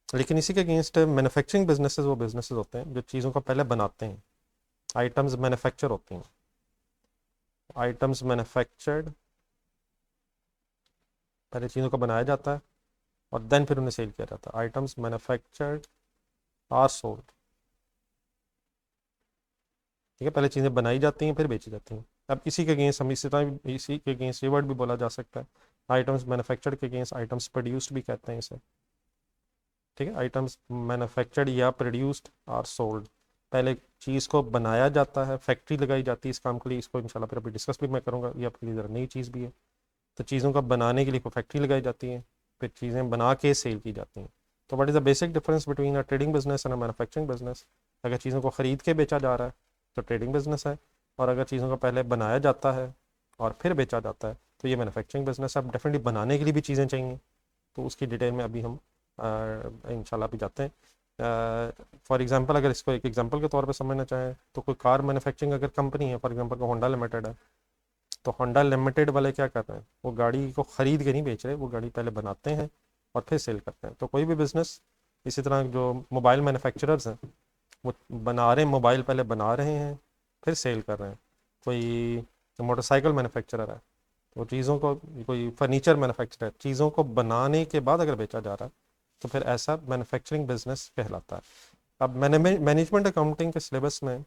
लेकिन इसी के अगेंस्ट मैन्युफैक्चरिंग बिजनेसेस वो बिजनेसेस होते हैं जो चीज़ों को पहले बनाते हैं, आइटम्स मैन्युफैक्चर होती हैं, आइटम्स मैन्युफैक्चर्ड, पहले चीज़ों को बनाया जाता है और देन फिर उन्हें सेल किया जाता है। Items manufactured are sold. ठीक है, पहले चीज़ें बनाई जाती हैं फिर बेची जाती हैं। अब इसी के अगेंस्ट हम इसी के अगेंस्ट ये वर्ड भी बोला जा सकता है, आइटम्स मैन्युफैक्चर्ड के अगेंस्ट आइटम्स प्रोड्यूस्ड भी कहते हैं इसे। ठीक है, आइटम्स मैन्युफैक्चर्ड या प्रोड्यूस्ड आर सोल्ड। पहले चीज़ को बनाया जाता है, फैक्ट्री लगाई जाती है इस काम के लिए, इसको इंशाल्लाह फिर अभी डिस्कस भी मैं करूँगा, ये आपके लिए ज़रा नई चीज़ भी है। तो चीज़ों का बनाने के लिए फैक्ट्री लगाई जाती है, फिर चीज़ें बना के सेल की जाती हैं। तो what is the basic difference between a trading business and a manufacturing business? अगर चीज़ों को ख़रीद के बेचा जा रहा है तो ट्रेडिंग बिजनेस है, और अगर चीज़ों को पहले बनाया जाता है और फिर बेचा जाता है तो ये मैन्युफैक्चरिंग बिजनेस है। अब डेफिनेटली बनाने के लिए भी चीज़ें चाहिए, तो उसकी डिटेल में अभी हम इंशाल्लाह भी जाते हैं। फॉर एग्जांपल अगर इसको एक एग्जांपल के तौर पे समझना चाहें तो कोई कार मैन्युफैक्चरिंग अगर कंपनी है, फॉर एग्जांपल को होंडा लिमिटेड है, तो होंडा लिमिटेड वाले क्या कर रहे हैं, वो गाड़ी को ख़रीद के नहीं बेच रहे, वो गाड़ी पहले बनाते हैं और फिर सेल करते हैं। तो कोई भी बिज़नेस, इसी तरह जो मोबाइल मैन्युफैक्चरर्स हैं वो बना रहे हैं, मोबाइल पहले बना रहे हैं फिर सेल कर रहे हैं। कोई मोटरसाइकिल मैन्युफैक्चरर है तो चीज़ों को, कोई फर्नीचर मैन्युफैक्चरर चीज़ों को बनाने के बाद अगर बेचा जा रहा है तो फिर ऐसा मैन्युफैक्चरिंग बिजनेस कहलाता है। अब मैनेजमेंट अकाउंटिंग के सिलेबस में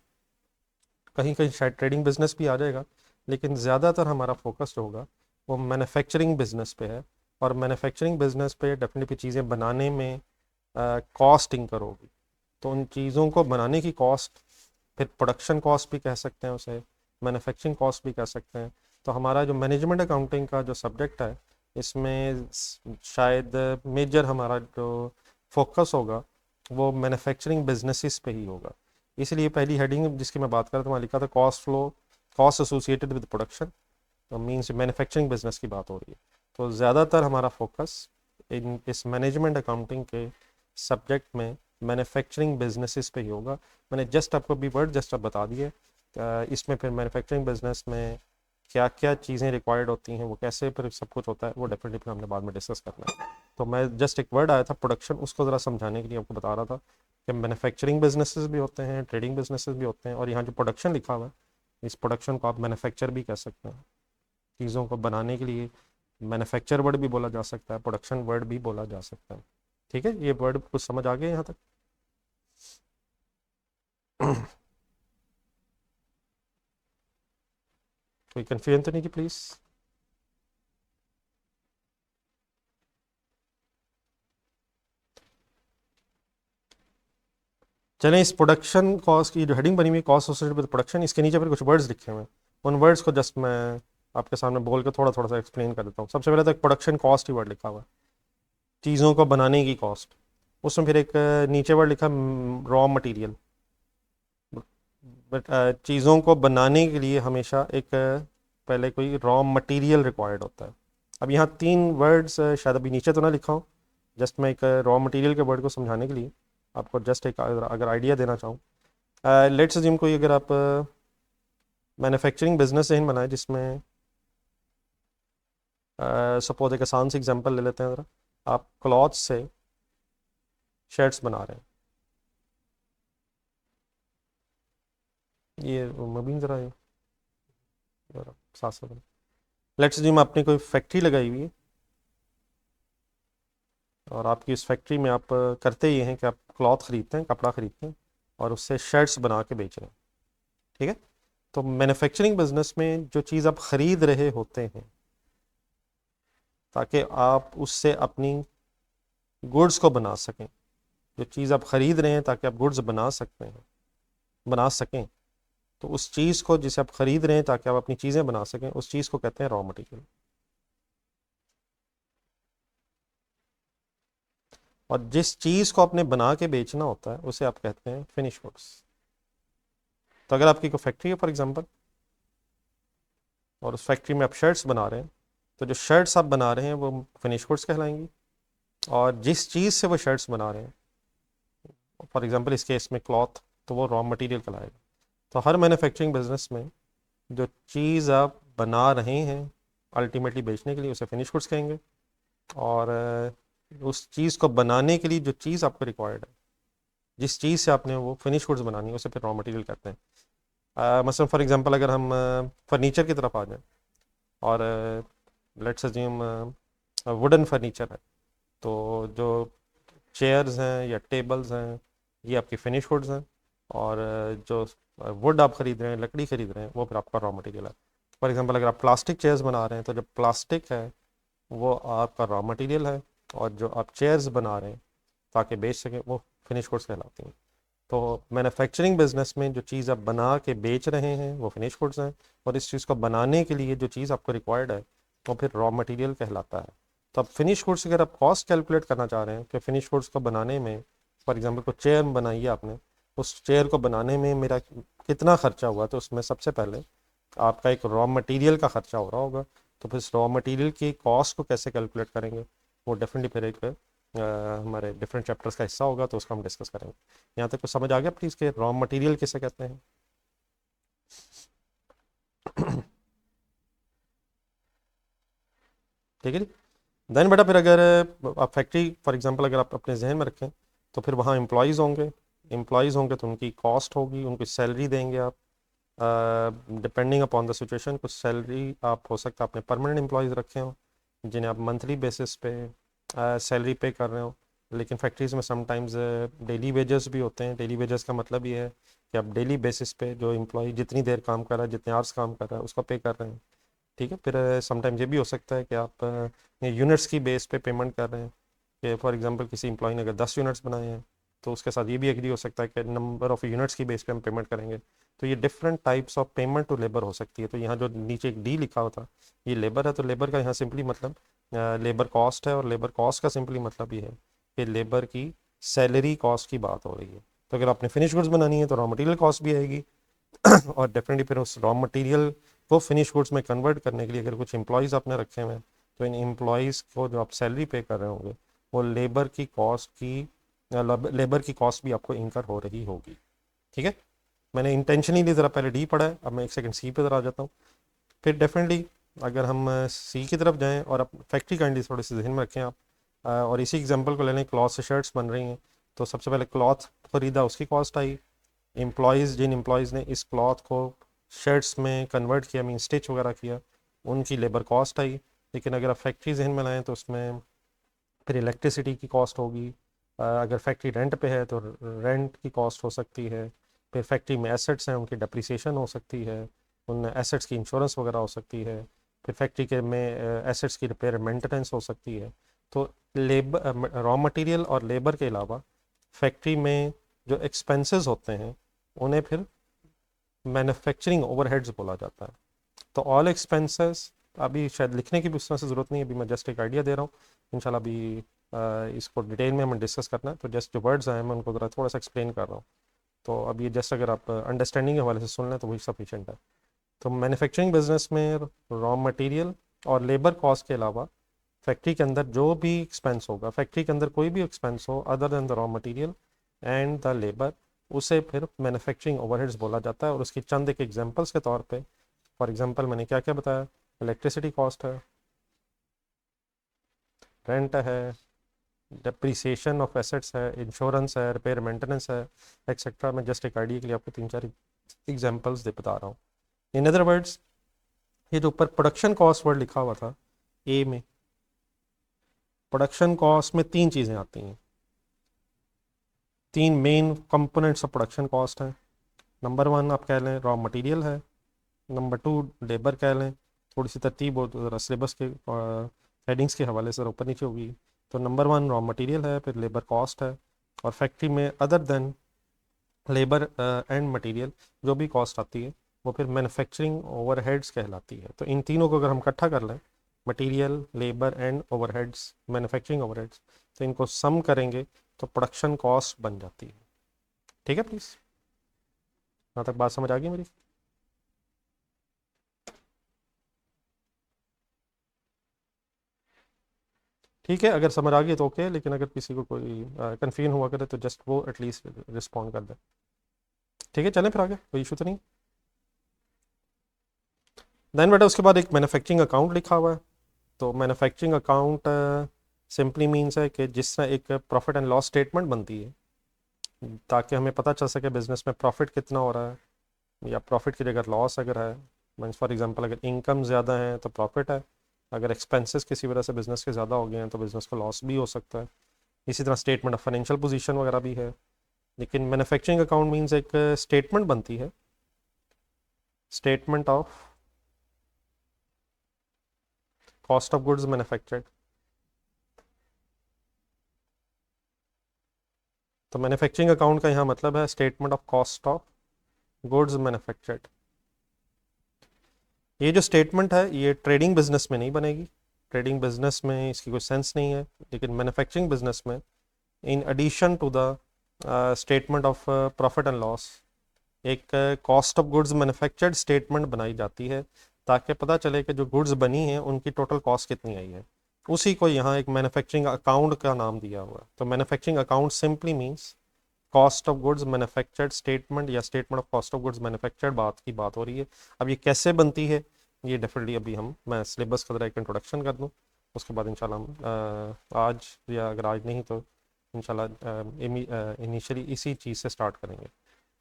कहीं कहीं शायद ट्रेडिंग बिजनेस भी आ जाएगा, लेकिन ज़्यादातर हमारा फोकस जो होगा वो मैन्युफैक्चरिंग बिजनेस पे है। और मैन्युफैक्चरिंग बिजनेस पे डेफिनेटली चीज़ें बनाने में कॉस्ट इंकर होगी, तो उन चीज़ों को बनाने की कॉस्ट, फिर प्रोडक्शन कॉस्ट भी कह सकते हैं उसे, मैन्युफैक्चरिंग कॉस्ट भी कह सकते हैं। तो हमारा जो मैनेजमेंट अकाउंटिंग का जो सब्जेक्ट है, इसमें शायद मेजर हमारा जो फोकस होगा वो मैन्युफैक्चरिंग बिजनेसेस पे ही होगा। इसलिए पहली हेडिंग जिसकी मैं बात कर रहा था वहाँ लिखा था cost flow, cost associated with production, तो मीन्स मैन्युफैक्चरिंग बिजनेस की बात हो रही है। तो ज़्यादातर हमारा फोकस इन इस मैनेजमेंट अकाउंटिंग के सब्जेक्ट में मैन्युफैक्चरिंग बिजनेसेस पे ही होगा। मैंने जस्ट आपको भी वर्ड जस्ट अब बता दिए। इसमें फिर मैन्युफैक्चरिंग बिजनेस में क्या क्या चीज़ें रिक्वायर्ड होती हैं, वो कैसे फिर सब कुछ होता है, वो डेफिनेटली फिर हमने बाद में डिस्कस करना है। तो मैं जस्ट एक वर्ड आया था प्रोडक्शन, उसको ज़रा समझाने के लिए आपको बता रहा था कि मैन्युफैक्चरिंग बिजनेसेस भी होते हैं, ट्रेडिंग बिजनेसेस भी होते हैं, और यहाँ जो प्रोडक्शन लिखा हुआ है इस प्रोडक्शन को आप मैन्युफैक्चर भी कह सकते हैं। चीज़ों को बनाने के लिए मैन्युफैक्चर वर्ड भी बोला जा सकता है, प्रोडक्शन वर्ड भी बोला जा सकता है। ठीक है, ये वर्ड कुछ समझ आ गए यहाँ तक? कोई कन्फ्यूजन तो नहीं कि प्लीज़? चलें, इस प्रोडक्शन कॉस्ट की जो हेडिंग बनी हुई है कॉस्ट एसोसिएटेड विद प्रोडक्शन, इसके नीचे फिर कुछ वर्ड्स लिखे हुए हैं। उन वर्ड्स को जस्ट मैं आपके सामने बोल के थोड़ा थोड़ा सा एक्सप्लेन कर देता हूँ। सबसे पहले तो एक प्रोडक्शन कॉस्ट ही वर्ड लिखा हुआ है, चीज़ों को बनाने की कॉस्ट। उसमें फिर एक नीचे वर्ड लिखा रॉ मटेरियल। बट चीज़ों को बनाने के लिए हमेशा एक पहले कोई रॉ मटेरियल रिक्वायर्ड होता है। अब यहाँ तीन वर्ड्स शायद अभी नीचे तो ना लिखा हो, जस्ट मैं एक रॉ मटेरियल के वर्ड को समझाने के लिए आपको जस्ट एक अगर आइडिया देना चाहूँ। लेट्स अज्यूम कोई अगर आप मैन्युफैक्चरिंग बिजनेस से बनाए जिसमें सपोज एक आसान सी एग्जांपल ले लेते हैं ज़रा। आप क्लॉथ से शर्ट्स बना रहे हैं, ये मबीन ज़रा साथ साथ लेट्स अज्यूम आपने कोई फैक्ट्री लगाई हुई है और आपकी इस फैक्ट्री में आप करते ये हैं कि आप क्लॉथ ख़रीदते हैं, कपड़ा ख़रीदते हैं और उससे शर्ट्स बना के बेच रहे हैं। ठीक है, तो मैन्युफैक्चरिंग बिजनेस में जो चीज़ आप ख़रीद रहे होते हैं ताकि आप उससे अपनी गुड्स को बना सकें, जो चीज़ आप ख़रीद रहे हैं ताकि आप गुड्स बना सकते हैं, बना सकें, तो उस चीज़ को जिसे आप ख़रीद रहे हैं ताकि आप अपनी चीज़ें बना सकें, उस चीज़ को कहते हैं रॉ मटेरियल। और जिस चीज़ को आपने बना के बेचना होता है उसे आप कहते हैं फिनिश गुड्स। तो अगर आपकी कोई फैक्ट्री है फॉर एग्जांपल और उस फैक्ट्री में आप शर्ट्स बना रहे हैं, तो जो शर्ट्स आप बना रहे हैं वो फिनिश गुड्स कहलाएंगी। और जिस चीज़ से वो शर्ट्स बना रहे हैं, फॉर एग्जांपल इस केस में क्लॉथ, तो वो रॉ मटेरियल कहलाएगा। तो हर मैन्युफैक्चरिंग बिजनेस में जो चीज़ आप बना रहे हैं अल्टीमेटली बेचने के लिए उसे फिनिश गुड्स कहेंगे। और उस चीज़ को बनाने के लिए जो चीज़ आपको रिक्वायर्ड है, जिस चीज़ से आपने वो फिनिश गुड्स बनानी है, उसे फिर रॉ मटेरियल कहते हैं। मसलन फॉर एग्जांपल अगर हम फर्नीचर की तरफ आ जाएं और लेट्स अज्यूम वुडन फर्नीचर है, तो जो चेयर्स हैं या टेबल्स हैं ये आपकी फिनिश गुड्स हैं। और जो वुड आप ख़रीद रहे हैं, लकड़ी ख़रीद रहे हैं, वो फिर आपका रॉ मटेरियल है। फॉर एग्जांपल अगर आप प्लास्टिक चेयर्स बना रहे हैं तो जो प्लास्टिक है वो आपका रॉ मटेरियल है, और जो आप चेयर्स बना रहे हैं ताकि बेच सकें वो फिनिश गुड्स कहलाती हैं। तो मैन्युफैक्चरिंग बिजनेस में जो चीज़ आप बना के बेच रहे हैं वो फिनिश गुड्स हैं, और इस चीज़ को बनाने के लिए जो चीज़ आपको रिक्वायर्ड है वो फिर रॉ मटेरियल कहलाता है। तो अब फिनिश गुड्स अगर आप कॉस्ट कैलकुलेट करना चाह रहे हैं कि फिनिश गुड्स को बनाने में, फॉर एग्जांपल कोई चेयर बनाई है आपने, उस चेयर को बनाने में मेरा कितना खर्चा हुआ, तो उसमें सबसे पहले आपका एक रॉ मटेरियल का खर्चा हो रहा होगा। तो फिर रॉ मटेरियल की कॉस्ट को कैसे कैलकुलेट करेंगे, वो डेफिनेटली फिर एक हमारे डिफरेंट चैप्टर्स का हिस्सा होगा तो उसको हम डिस्कस करेंगे। यहाँ तक कुछ समझ आ गया प्लीज़, के रॉ मटेरियल किसे कहते हैं? ठीक है जी। देन बेटा फिर अगर आप फैक्ट्री फॉर एग्जांपल अगर आप अपने जहन में रखें तो फिर वहाँ एम्प्लॉयज़ होंगे। एम्प्लॉयज़ होंगे तो उनकी कॉस्ट होगी, उनकी सैलरी देंगे आप। डिपेंडिंग अपॉन द सिचुएशन, कुछ सैलरी आप हो सकता है आपने परमानेंट एम्प्लॉयज़ रखे हो जिन्हें आप मंथली बेसिस पे सैलरी पे कर रहे हो। लेकिन फैक्ट्रीज़ में समटाइम्स डेली वेजेस भी होते हैं। डेली वेजेस का मतलब ये है कि आप डेली बेसिस पे जो एम्प्लॉय जितनी देर काम कर रहा है, जितने आवर्स काम कर रहा है, उसको पे कर रहे हैं। ठीक है। फिर समटाइम्स ये भी हो सकता है कि आप यूनिट्स की बेस पे पेमेंट कर रहे हैं, कि फॉर एग्जांपल किसी एम्प्लॉय ने अगर 10 यूनिट्स बनाए हैं तो उसके साथ ये भी एग्री हो सकता है कि नंबर ऑफ यूनिट्स की बेस पे हम पेमेंट करेंगे। तो ये different types of payment to labour हो सकती है। तो यहाँ जो नीचे एक डी लिखा होता ये लेबर है, तो लेबर का यहाँ सिंपली मतलब लेबर कॉस्ट है, और लेबर कॉस्ट का सिंपली मतलब ये है कि लेबर की सैलरी कॉस्ट की बात हो रही है। तो अगर आपने फिनिश गुड्स बनानी है तो रॉ मटेरियल कॉस्ट भी आएगी और डेफिनेटली फिर उस रॉ मटेरियल को फिनिश गुड्स में कन्वर्ट करने के लिए अगर कुछ एम्प्लॉयज़ आपने रखे हुए हैं तो इन एम्प्लॉयज़ को जो आप सैलरी पे कर रहे होंगे वो लेबर की कॉस्ट भी आपको इंकर हो रही होगी। ठीक है। मैंने इंटेंशनली ज़रा पहले डी पढ़ा है, अब मैं एक सेकंड सी पे ज़रा आ जाता हूँ। फिर डेफिनेटली अगर हम सी की तरफ जाएं और अब फैक्ट्री काइंडली थोड़े से जहन में रखें आप, और इसी एग्जांपल को ले लें, क्लॉथ से शर्ट्स बन रही हैं तो सबसे पहले क्लॉथ खरीदा, उसकी कॉस्ट आई। जिन एम्प्लॉयज़ ने इस क्लॉथ को शर्ट्स में कन्वर्ट किया, मीन स्टिच वगैरह किया, उनकी लेबर कॉस्ट आई। लेकिन अगर आप फैक्ट्री जहन में लाएँ तो उसमें फिर इलेक्ट्रिसिटी की कॉस्ट होगी। अगर फैक्ट्री रेंट पे है तो रेंट की कॉस्ट हो सकती है। फिर फैक्ट्री में एसेट्स हैं, उनकी डेप्रिसिएशन हो सकती है, उन एसेट्स की इंश्योरेंस वगैरह हो सकती है। फिर फैक्ट्री के में एसेट्स की रिपेयर मेंटेनेंस हो सकती है। तो लेबर रॉ मटेरियल और लेबर के अलावा फैक्ट्री में जो एक्सपेंसेस होते हैं उन्हें फिर मैन्युफैक्चरिंग ओवरहेड्स बोला जाता है। तो ऑल एक्सपेंसेस, अभी शायद लिखने की भी उस तरह से ज़रूरत नहीं है, अभी मैं जस्ट एक आइडिया दे रहा हूँ। इंशाल्लाह अभी इसको डिटेल में हमें डिस्कस करना है, तो जस्ट जो वर्ड्स आए मैं उनको ज़रा थोड़ा सा एक्सप्लेन कर रहा हूँ। तो अब ये जस्ट अगर आप अंडरस्टैंडिंग के हवाले से सुन लें तो वही सफिशेंट है। तो मैन्युफैक्चरिंग बिजनेस में रॉ मटेरियल और लेबर कॉस्ट के अलावा फैक्ट्री के अंदर जो भी एक्सपेंस होगा, फैक्ट्री के अंदर कोई भी एक्सपेंस हो other than the raw material and the labour, उसे फिर मैन्युफैक्चरिंग ओवरहेड्स बोला जाता है। और उसकी चंद एक एग्जांपल्स के तौर पे, फॉर एग्जांपल मैंने क्या क्या बताया, इलेक्ट्रिसिटी कॉस्ट है, रेंट है, डेप्रिसिएशन ऑफ एसेट्स है, इंश्योरेंस है, रिपेयर मेंटेनेंस है, एक्सेट्रा। मैं जस्ट एक आइडिया के लिए आपको 3-4 एग्जांपल्स दे बता रहा हूँ। इन अदर वर्ड्स, ये जो ऊपर प्रोडक्शन कॉस्ट वर्ड लिखा हुआ था ए में, प्रोडक्शन कॉस्ट में 3 चीज़ें आती हैं। 3 main components of production cost हैं। नंबर 1 आप कह लें रॉ मटेरियल है, नंबर 2 लेबर कह लें, थोड़ी सी तरतीब हो तो ज़रा सिलेबस के हेडिंग्स के हवाले से ऊपर नीचे होगी। तो नंबर 1 रॉ मटेरियल है, फिर लेबर कॉस्ट है, और फैक्ट्री में other than labour and material जो भी कॉस्ट आती है वो फिर मैन्युफैक्चरिंग ओवरहेड्स कहलाती है। तो इन तीनों को अगर हम इकट्ठा कर लें, material, labour and overheads, manufacturing overheads, तो इनको सम करेंगे तो प्रोडक्शन कॉस्ट बन जाती है। ठीक है प्लीज़, यहाँ तक बात समझ आ गई मेरी? ठीक है, अगर समझ आ गई तो ओके, लेकिन अगर किसी को कोई कन्फ्यूजन हुआ करे तो जस्ट वो एटलीस्ट रिस्पॉन्ड कर दे। ठीक है, चलें फिर आगे, कोई इशू तो नहीं। देन बेटा उसके बाद एक मैन्युफैक्चरिंग अकाउंट लिखा हुआ है। तो मैन्युफैक्चरिंग अकाउंट सिंपली मीन्स है कि जिस तरह एक प्रॉफिट एंड लॉस स्टेटमेंट बनती है ताकि हमें पता चल सके बिजनेस में प्रॉफिट कितना हो रहा है या प्रॉफिट की जगह लॉस अगर है। मीन्स फॉर एग्जांपल अगर इनकम ज़्यादा है तो प्रॉफिट है, अगर एक्सपेंसेस किसी वजह से बिजनेस के ज़्यादा हो गए हैं तो बिजनेस को लॉस भी हो सकता है। इसी तरह स्टेटमेंट ऑफ फाइनेंशियल पोजीशन वगैरह भी है। लेकिन मैन्युफैक्चरिंग अकाउंट मीन्स एक स्टेटमेंट बनती है, statement of cost of goods manufactured. तो मैन्युफैक्चरिंग अकाउंट का यहाँ मतलब है statement of cost of goods manufactured. ये जो स्टेटमेंट है ये ट्रेडिंग बिजनेस में नहीं बनेगी, ट्रेडिंग बिजनेस में इसकी कोई सेंस नहीं है। लेकिन मैन्युफैक्चरिंग बिजनेस में in addition to the statement of profit and loss एक cost of goods manufactured statement बनाई जाती है ताकि पता चले कि जो गुड्स बनी हैं उनकी टोटल कॉस्ट कितनी आई है। उसी को यहाँ एक मैन्युफैक्चरिंग अकाउंट का नाम दिया हुआ है। तो manufacturing account simply means cost of goods manufactured statement या statement of cost of goods manufactured बात की बात हो रही है। अब ये कैसे बनती है ये डेफिनेटली अभी मैं सिलेबस का जरा एक इंट्रोडक्शन कर दूँ, उसके बाद इंशाल्लाह हम आज या अगर आज नहीं तो इंशाल्लाह इनिशियली इसी चीज़ से स्टार्ट करेंगे।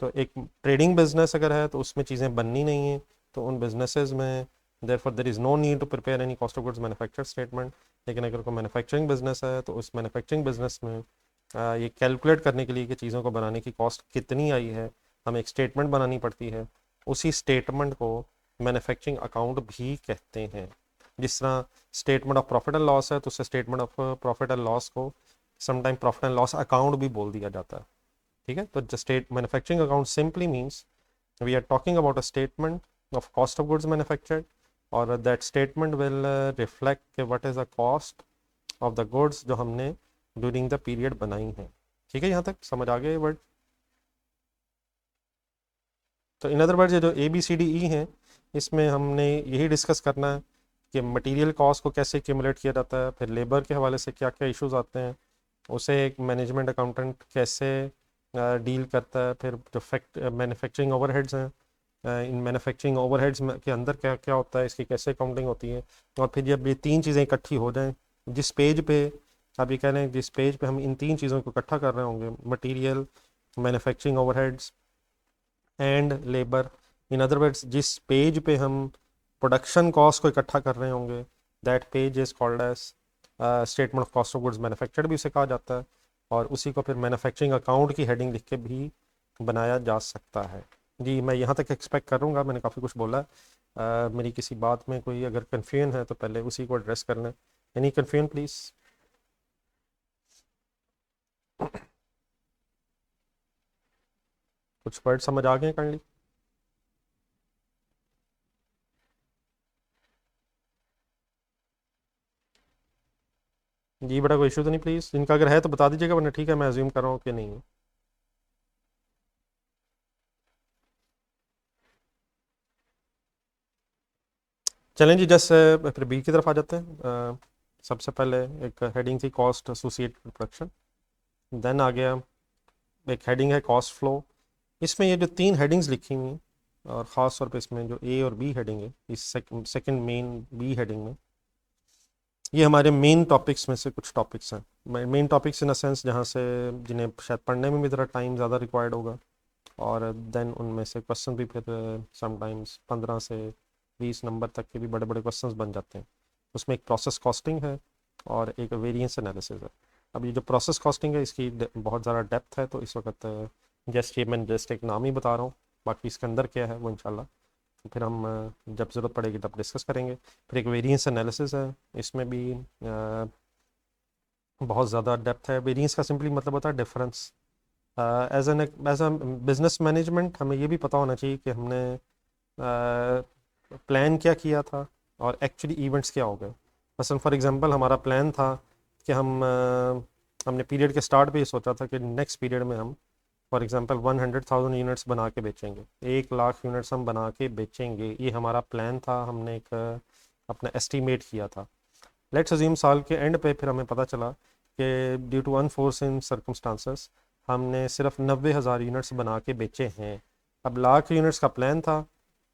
तो एक ट्रेडिंग बिजनेस अगर है तो उसमें चीज़ें बननी नहीं हैं, तो उन बिजनेसेस में therefore there is no need to prepare any cost of goods manufactured statement. लेकिन अगर कोई मैन्युफैक्चरिंग बिजनेस है तो उस मैन्युफैक्चरिंग बिजनेस में ये कैलकुलेट करने के लिए कि चीज़ों को बनाने की कॉस्ट कितनी आई है, हमें एक स्टेटमेंट बनानी पड़ती है। उसी स्टेटमेंट को मैन्युफैक्चरिंग अकाउंट भी कहते हैं। जिस तरह statement of profit and loss है तो उससे statement of profit and loss को sometime profit and loss account भी बोल दिया जाता है। ठीक है, तो state manufacturing account simply means we are talking about a statement of cost of goods manufactured और that statement will reflect what is the cost of the goods जो हमने ड्यूरिंग द पीरियड बनाई है। ठीक है, यहाँ तक समझ आ गया ये वर्ड। तो इन अदर वर्ड ये जो ABCDE हैं इसमें हमने यही डिस्कस करना है कि मटेरियल कॉस्ट को कैसे एक्यूमुलेट किया जाता है, फिर लेबर के हवाले से क्या क्या इश्यूज आते हैं, उसे एक मैनेजमेंट अकाउंटेंट कैसे डील करता है, फिर जो मैन्युफैक्चरिंग ओवरहेड्स हैं इन मैन्युफैक्चरिंग ओवरहेड्स के अंदर क्या क्या होता है, इसकी कैसे काउंटिंग होती है। और फिर जब ये तीन चीज़ें इकट्ठी हो जाएं, जिस पेज पे आप ये कह रहे हैं जिस पेज पे हम इन तीन चीज़ों को इकट्ठा कर रहे होंगे, material, manufacturing overheads and labour, in other words जिस पेज पे हम प्रोडक्शन कॉस्ट को इकट्ठा कर रहे होंगे, that page is called as statement of cost of goods manufactured भी उसे कहा जाता है। और उसी को फिर मैन्युफैक्चरिंग अकाउंट की हेडिंग लिख के भी बनाया जा सकता है। जी मैं यहाँ तक एक्सपेक्ट करूँगा, मैंने काफ़ी कुछ बोला है। मेरी किसी बात में कोई अगर कन्फ्यूजन है तो पहले उसी को एड्रेस कर लें। Any confusion please. कुछ वर्ड समझ आ गए काइंडली? जी बेटा कोई इशू तो नहीं प्लीज़, इनका अगर है तो बता दीजिएगा, वरना ठीक है मैं अज्यूम कर रहा हूँ कि नहीं है। चलें जी, जैसे फिर बी की तरफ आ जाते हैं। सबसे पहले एक हेडिंग थी कॉस्ट एसोसिएटेड प्रोडक्शन, देन आ गया एक हेडिंग है कॉस्ट फ्लो। इसमें ये जो तीन हेडिंग्स लिखी हुई हैं और ख़ास तौर पे इसमें जो ए और बी हेडिंग है, इस सेकंड मेन बी हेडिंग में ये हमारे मेन टॉपिक्स में से कुछ टॉपिक्स हैं। Main topics in a sense जहाँ से जिन्हें शायद पढ़ने में भी ज़रा टाइम ज़्यादा रिक्वायर्ड होगा, और देन उनमें से क्वेश्चन भी फिर समटाइम्स 15 से 20 नंबर तक के भी बड़े बड़े क्वेश्चंस बन जाते हैं। उसमें एक प्रोसेस कॉस्टिंग है और एक वेरिएंस एनालिसिस है। अब ये जो प्रोसेस कॉस्टिंग है इसकी बहुत ज़्यादा डेप्थ है, तो इस वक्त मैं जस्ट एक नाम ही बता रहा हूँ, बाकी इसके अंदर क्या है वो इंशाल्लाह फिर हम जब ज़रूरत पड़ेगी तब डिस्कस करेंगे। फिर एक वेरिएंस एनालिसिस है, इसमें भी बहुत ज़्यादा डेप्थ है। वेरिएंस का सिंपली मतलब होता है difference. As a business management हमें ये भी पता होना चाहिए कि हमने प्लान क्या किया था और एक्चुअली इवेंट्स क्या हो गए। मसलन फॉर एग्जांपल हमारा प्लान था कि हमने पीरियड के स्टार्ट पे ये सोचा था कि नेक्स्ट पीरियड में हम फॉर एग्जांपल 100,000 यूनिट्स बना के बेचेंगे, 1 लाख यूनिट्स हम बना के बेचेंगे, ये हमारा प्लान था, हमने एक अपना एस्टीमेट किया था। लेट्स अज्यूम साल के एंड पे फिर हमें पता चला कि ड्यू टू अनफोर्सिन सर्कमस्टांसेस हमने सिर्फ 90,000 यूनिट्स बना के बेचे हैं। अब लाख यूनिट्स का प्लान था,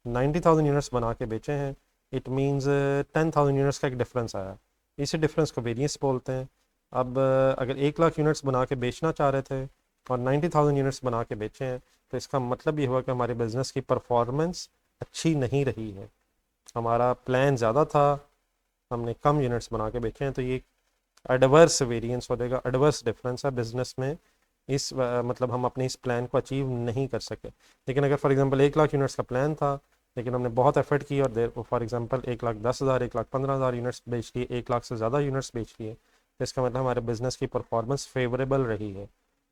90,000 यूनिट्स बना के बेचे हैं, इट मीन्स 10,000 यूनिट्स का एक डिफरेंस आया। इसी डिफरेंस को वेरिएंस बोलते हैं। अब अगर 1 लाख यूनिट्स बना के बेचना चाह रहे थे और 90,000 यूनिट्स बना के बेचे हैं, तो इसका मतलब ये हुआ कि हमारे बिज़नेस की परफॉर्मेंस अच्छी नहीं रही है। हमारा प्लान ज़्यादा था, हमने कम यूनिट्स बना के बेचे हैं, तो ये एडवर्स वेरिएंस हो जाएगा, एडवर्स डिफरेंस है बिजनेस में। इस मतलब हम अपने इस प्लान को अचीव नहीं कर सके। लेकिन अगर फॉर एग्जांपल 1 लाख यूनिट्स का प्लान था लेकिन हमने बहुत एफर्ट की और देर फॉर एग्जांपल 1,10,000 1,15,000 यूनिट्स बेच लिए, 1 लाख से ज़्यादा यूनिट्स बेच लिए, तो इसका मतलब हमारे बिज़नेस की परफॉर्मेंस फेवरेबल रही है।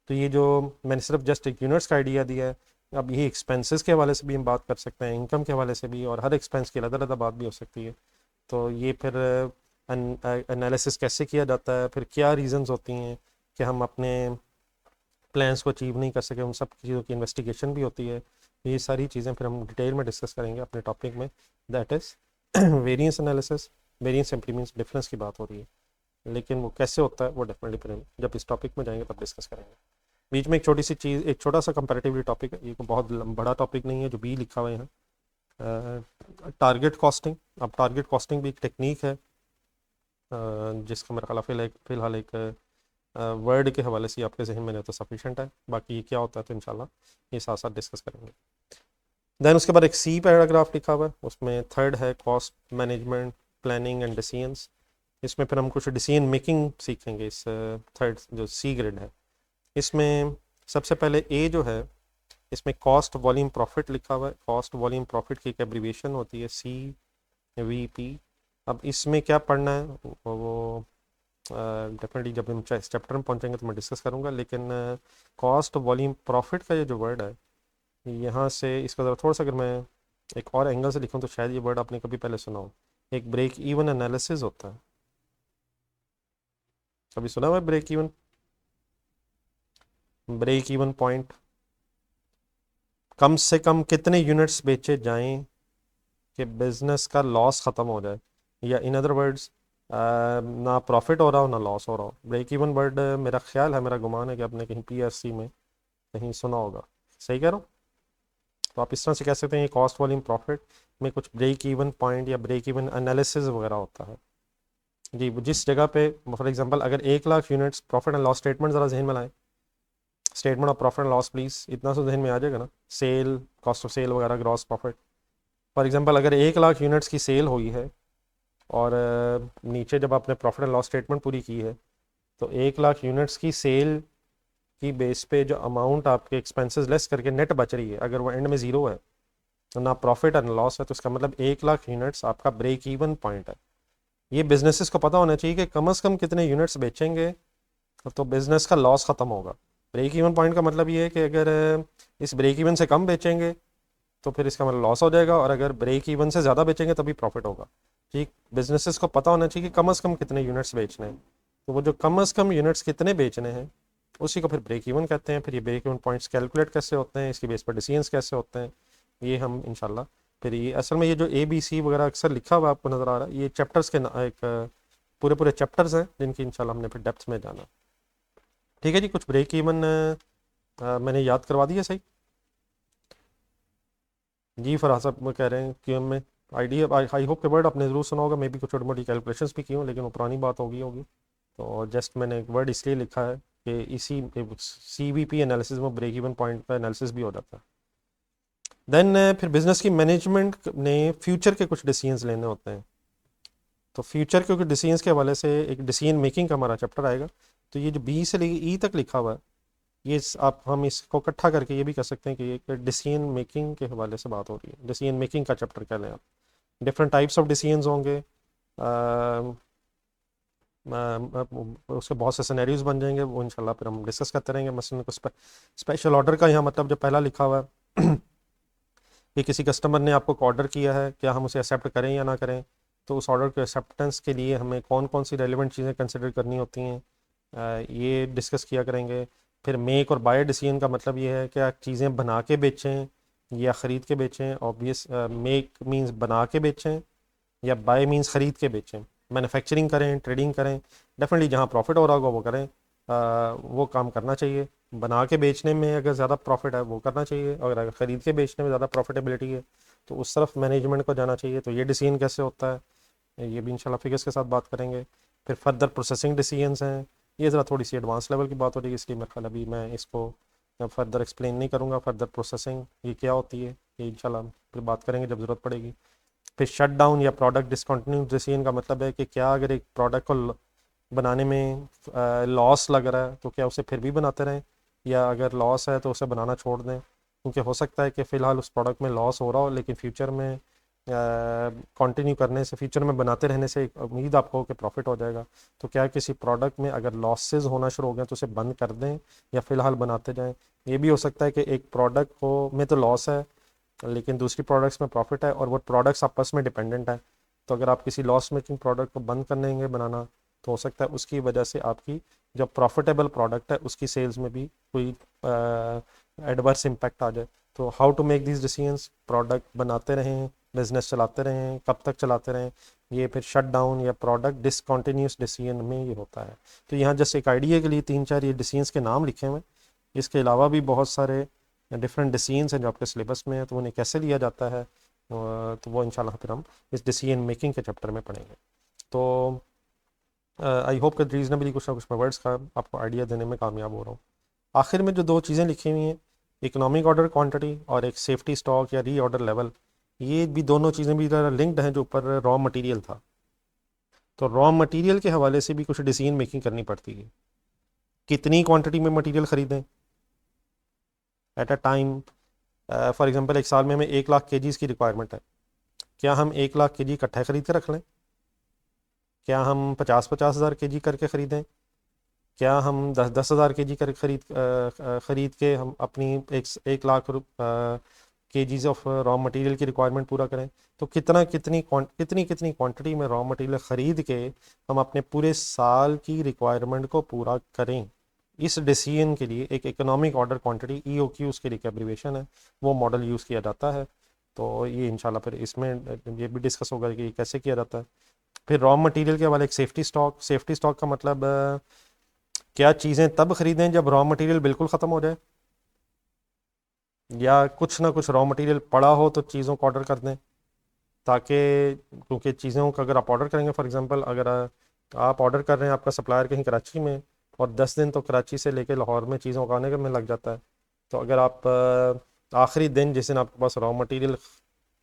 तो ये जो मैंने सिर्फ जस्ट एक यूनिट्स का आइडिया दिया है, अब यही एक्सपेंसेस के हवाले से भी हम बात कर सकते हैं, इनकम के हवाले से भी, और हर एक्सपेंस की अलग अलग बात भी हो सकती है। तो ये फिर एनालिसिस कैसे किया जाता है, फिर क्या रीजंस होती हैं कि हम अपने प्लान्स को अचीव नहीं कर सके, उन सब चीज़ों की इन्वेस्टिगेशन भी होती है। ये सारी चीज़ें फिर हम डिटेल में डिस्कस करेंगे अपने टॉपिक में, that is variance analysis variance simply means difference की बात हो रही है, लेकिन वो कैसे होता है वो डेफिनेटली फिर जब इस टॉपिक में जाएंगे तब डिस्कस करेंगे। बीच में एक छोटी सी चीज़, एक छोटा सा कंपैरेटिवली टॉपिक है, ये कोई बहुत बड़ा टॉपिक नहीं है जो बी लिखा हुआ है यहाँ, टारगेट कॉस्टिंग। अब टारगेट कॉस्टिंग भी एक टेक्निक है जिसका मेरा ख्याल फिलहाल एक वर्ड के हवाले से आपके जहन में नहीं तो सफिशेंट है, बाकी ये क्या होता है तो इंशाल्लाह ये साथ साथ डिस्कस करेंगे। देन उसके बाद एक सी पैराग्राफ लिखा हुआ है, उसमें थर्ड है cost management planning and decisions. इसमें फिर हम कुछ डिसीजन मेकिंग सीखेंगे इस थर्ड जो सी ग्रेड है। इसमें सबसे पहले ए जो है, इसमें कॉस्ट वॉल्यूम प्रॉफिट लिखा हुआ है। कॉस्ट वॉल्यूम प्रॉफिट की एक एब्रीविएशन होती है CVP। अब इसमें क्या पढ़ना है वो डेफिनेटली जब हम इस चैप्टर में पहुंचेंगे तो मैं डिस्कस करूंगा, लेकिन कॉस्ट वॉल्यूम प्रॉफिट का ये जो वर्ड है, यहाँ से इसका ज़रा थोड़ा सा अगर मैं एक और एंगल से लिखूँ तो शायद ये वर्ड आपने कभी पहले सुना हो, एक ब्रेक इवन एनालिसिस होता है। कभी सुना हुआ है break even? Break even point, कम से कम कितने यूनिट्स बेचे जाएं कि बिजनेस का लॉस ख़त्म हो जाए, या इन अदर वर्ड्स ना प्रॉफिट हो रहा हो ना लॉस हो रहा हो। ब्रेक इवन वर्ड मेरा ख्याल है, मेरा गुमान है कि आपने कहीं PRC में कहीं सुना होगा। सही कह रहा हूँ? तो आप इस तरह से कह सकते हैं ये कॉस्ट वॉल्यूम प्रॉफिट में कुछ ब्रेक इवन पॉइंट या ब्रेक इवन एनालिसिस वगैरह होता है जी। जिस जगह पे फॉर एग्जांपल अगर 1 lakh units, profit and loss statement ज़रा जहन में लाएं, statement of profit and loss please, इतना तो जहन में आ जाएगा ना, सेल, कॉस्ट ऑफ सेल वगैरह, ग्रॉस प्रॉफिट। फॉर एग्जांपल अगर 1 लाख यूनिट्स की सेल हुई है और नीचे जब आपने प्रॉफिट एंड लॉस स्टेटमेंट पूरी की है तो 1 लाख यूनिट्स की सेल की बेस पे जो अमाउंट आपके एक्सपेंसेस लेस करके नेट बच रही है, अगर वो एंड में ज़ीरो है तो ना प्रॉफिट एंड लॉस है, तो इसका मतलब 1 लाख यूनिट्स आपका ब्रेक इवन पॉइंट है। ये बिजनेसेस को पता होना चाहिए कि कम से कम कितने यूनिट्स बेचेंगे तो बिजनेस का लॉस ख़त्म होगा। ब्रेक इवन पॉइंट का मतलब ये है कि अगर इस ब्रेक इवन से कम बेचेंगे तो फिर इसका मतलब लॉस हो जाएगा, और अगर ब्रेक इवन से ज़्यादा बेचेंगे तभी प्रॉफिट होगा। ठीक, बिजनेसेस को पता होना चाहिए कि कम से कम कितने यूनिट्स बेचने हैं, तो वो जो कम से कम यूनिट्स कितने बेचने हैं उसी को फिर ब्रेक इवन कहते हैं। फिर ये ब्रेक इवन पॉइंट्स कैलकुलेट कैसे होते हैं, इसकी बेस पर डिसीजंस कैसे होते हैं, ये हम इंशाल्लाह फिर ये असल में ये जो ABC वगैरह अक्सर लिखा हुआ आपको नज़र आ रहा है, ये चैप्टर्स के एक पूरे पूरे चैप्टर्स हैं जिनकी इंशाल्लाह हमने फिर डेप्थ में जाना। ठीक है जी, कुछ ब्रेक इवन मैंने याद करवा दिया सही जी। फराज साहब कह रहे हैं कि हमें आइडिया, आई होप के वर्ड आपने ज़रूर सुना होगा, मे भी कुछ छोटी मोटी कैलकुलेशंस भी की हूँ, लेकिन वो पुरानी बात होगी। तो जस्ट मैंने एक वर्ड इसलिए लिखा है कि इसी CVP एनालिसिस में ब्रेक इवन पॉइंट का एनालिसिस भी हो जाता है। देन फिर बिजनेस की मैनेजमेंट ने फ्यूचर के कुछ डिसीजंस लेने होते हैं, तो फ्यूचर के कुछ डिसीजंस के हवाले से एक डिसीजन मेकिंग का हमारा चैप्टर आएगा। तो ये जो B से लेके E तक लिखा हुआ है, ये आप हम इसको इकट्ठा करके ये भी कह सकते हैं कि एक डिसीजन मेकिंग के हवाले से बात हो रही है। डिसीजन मेकिंग का चैप्टर कह लें आप, डिफरेंट टाइप्स ऑफ डिसीजंस होंगे, उसके बहुत से सिनेरियोज बन जाएंगे, वो इंशाल्लाह फिर हम डिस्कस करते रहेंगे। मसलन को स्पेशल ऑर्डर का यहाँ मतलब जो पहला लिखा हुआ है कि किसी कस्टमर ने आपको ऑर्डर किया है, क्या हम उसे एक्सेप्ट करें या ना करें, तो उस ऑर्डर के एक्सेप्टेंस के लिए हमें कौन कौन सी रेलिवेंट चीज़ें कंसिडर करनी होती हैं, ये डिस्कस किया करेंगे। फिर मेक और बाय डिसीजन का मतलब ये है कि आप चीज़ें बना के बेचें या ख़रीद के बेचें। ऑब्वियस मेक मीन्स बना के बेचें या बाय मीन्स ख़रीद के बेचें। मैन्युफैक्चरिंग करें, ट्रेडिंग करें, डेफिनेटली जहाँ प्रॉफिट हो रहा होगा वो करें, वो काम करना चाहिए। बना के बेचने में अगर ज़्यादा प्रॉफिट है वो करना चाहिए, और अगर ख़रीद के बेचने में ज़्यादा प्रॉफिटेबिलिटी है तो उस तरफ मैनेजमेंट को जाना चाहिए। तो ये डिसीजन कैसे होता है ये भी इंशाल्लाह फिगर्स के साथ बात करेंगे। फिर फर्दर प्रोसेसिंग डिसीजंस हैं, ये ज़रा थोड़ी सी एडवांस लेवल की बात हो रही है, इसलिए मेरे ख्याल अभी मैं इसको फर्दर एक्सप्लेन नहीं करूँगा। फर्दर प्रोसेसिंग ये क्या होती है ये इंशाल्लाह फिर बात करेंगे जब ज़रूरत पड़ेगी। फिर शट डाउन या प्रोडक्ट डिसकंटिन्यू डिसीजन का मतलब है कि क्या अगर एक प्रोडक्ट को बनाने में लॉस लग रहा है तो क्या उसे फिर भी बनाते रहें, या अगर लॉस है तो उसे बनाना छोड़ दें, क्योंकि हो सकता है कि फ़िलहाल उस प्रोडक्ट में लॉस हो रहा हो लेकिन फ्यूचर में कंटिन्यू करने से, फ्यूचर में बनाते रहने से एक उम्मीद आपको कि प्रॉफिट हो जाएगा। तो क्या किसी प्रोडक्ट में अगर लॉसेस होना शुरू हो गए तो उसे बंद कर दें या फ़िलहाल बनाते जाएं। ये भी हो सकता है कि एक प्रोडक्ट को में तो लॉस है लेकिन दूसरी प्रोडक्ट्स में प्रॉफिट है और वो प्रोडक्ट्स आपस में डिपेंडेंट है। तो अगर आप किसी लॉस मेकिंग प्रोडक्ट को बंद कर देंगे बनाना तो हो सकता है उसकी वजह से आपकी जो प्रॉफिटेबल प्रोडक्ट है उसकी सेल्स में भी कोई एडवर्स इम्पैक्ट आ जाए। तो how to make this decisions, product बनाते रहें बिजनेस चलाते रहें, कब तक चलाते रहें, ये फिर शट डाउन या प्रोडक्ट डिसकंटिन्यूस डिसीजन में ये होता है। तो यहाँ जस्ट एक आइडिया के लिए 3-4 ये डिसीजंस के नाम लिखे हुए हैं। इसके अलावा भी बहुत सारे डिफरेंट डिसीजंस हैं जो आपके सिलेबस में है, तो उन्हें कैसे लिया जाता है तो वो इंशाल्लाह फिर हम इस डिसीजन मेकिंग के चैप्टर में पढ़ेंगे। तो आई होप कि रीजनेबली कुछ ना कुछ मैं वर्ड्स का आपको आइडिया देने में कामयाब हो रहा हूँ। आखिर में जो दो चीज़ें लिखी हुई हैं, इकोनॉमिक ऑर्डर क्वांटिटी और एक सेफ्टी स्टॉक या री ऑर्डर लेवल, ये भी दोनों चीज़ें भी लिंक्ड हैं जो ऊपर रॉ मटेरियल था। तो रॉ मटेरियल के हवाले से भी कुछ डिसीजन मेकिंग करनी पड़ती है। कितनी क्वांटिटी में मटेरियल ख़रीदें at a time. For example एक साल में हमें 1 लाख केजीज़ की रिक्वायरमेंट है, क्या हम 1 लाख केजी इकट्ठे ख़रीद के रख लें? क्या हम 50-50 हज़ार केजी करके ख़रीदें? क्या हम 10-10 हज़ार केजी कर ख़रीद के हम अपनी 1 lakh kgs of raw material की रिक्वायरमेंट पूरा करें? तो कितनी कितनी क्वांटिटी में रॉ मटेरियल ख़रीद के हम अपने पूरे साल की रिक्वायरमेंट को पूरा करें? इस डिसीजन के लिए एक इकोनॉमिक ऑर्डर क्वांटिटी EOQ उसके लिए एब्रीविएशन है, वो मॉडल यूज़ किया जाता है। तो ये इंशाल्लाह फिर इसमें ये भी डिस्कस होगा कि कैसे किया जाता है। फिर रॉ मटेरियल के हवाले एक सेफ्टी स्टॉक का मतलब क्या चीज़ें तब ख़रीदें जब रॉ मटेरियल बिल्कुल ख़त्म हो जाए, या कुछ ना कुछ रॉ मटेरियल पड़ा हो तो चीज़ों को ऑर्डर कर दें, ताकि क्योंकि चीज़ों का अगर आप ऑर्डर करेंगे, फॉर एग्जांपल अगर आप ऑर्डर कर रहे हैं, आपका सप्लायर कहीं कराची में, और 10 दिन तो कराची से लेके लाहौर में चीज़ों को आने में लग जाता है। तो अगर आप आखिरी दिन जिस दिन आपके पास रॉ मटेरियल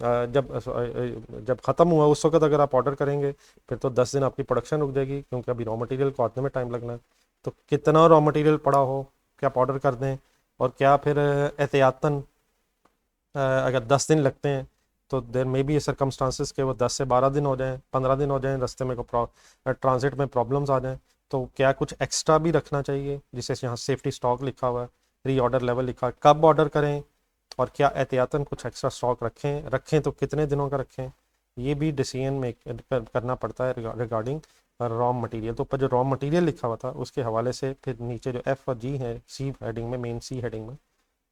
जब ख़त्म हुआ उस वक्त अगर आप ऑर्डर करेंगे, फिर तो 10 दिन आपकी प्रोडक्शन रुक जाएगी, क्योंकि अभी रॉ मटेरियल को आने में टाइम लगना है। तो कितना रॉ मटेरियल पड़ा हो क्या आप ऑर्डर कर दें, और क्या फिर एहतियातन अगर 10 दिन लगते हैं तो देर मे बी सरकमस्टांसिस के वो 10 से 12 दिन हो जाएं, 15 दिन हो जाएं, रास्ते में को ट्रांजिट में प्रॉब्लम्स आ जाएं, तो क्या कुछ एक्स्ट्रा भी रखना चाहिए, जिसे यहाँ सेफ्टी स्टॉक लिखा हुआ है, री ऑर्डर लेवल लिखा है, कब ऑर्डर करें, और क्या एहतियातन कुछ एक्स्ट्रा स्टॉक रखें तो कितने दिनों का रखें, ये भी डिसीजन में करना पड़ता है रिगार्डिंग रॉ मटेरियल। तो ऊपर जो रॉ मटेरियल लिखा हुआ था उसके हवाले से फिर नीचे जो F और G है सी हेडिंग में, मेन सी हेडिंग में,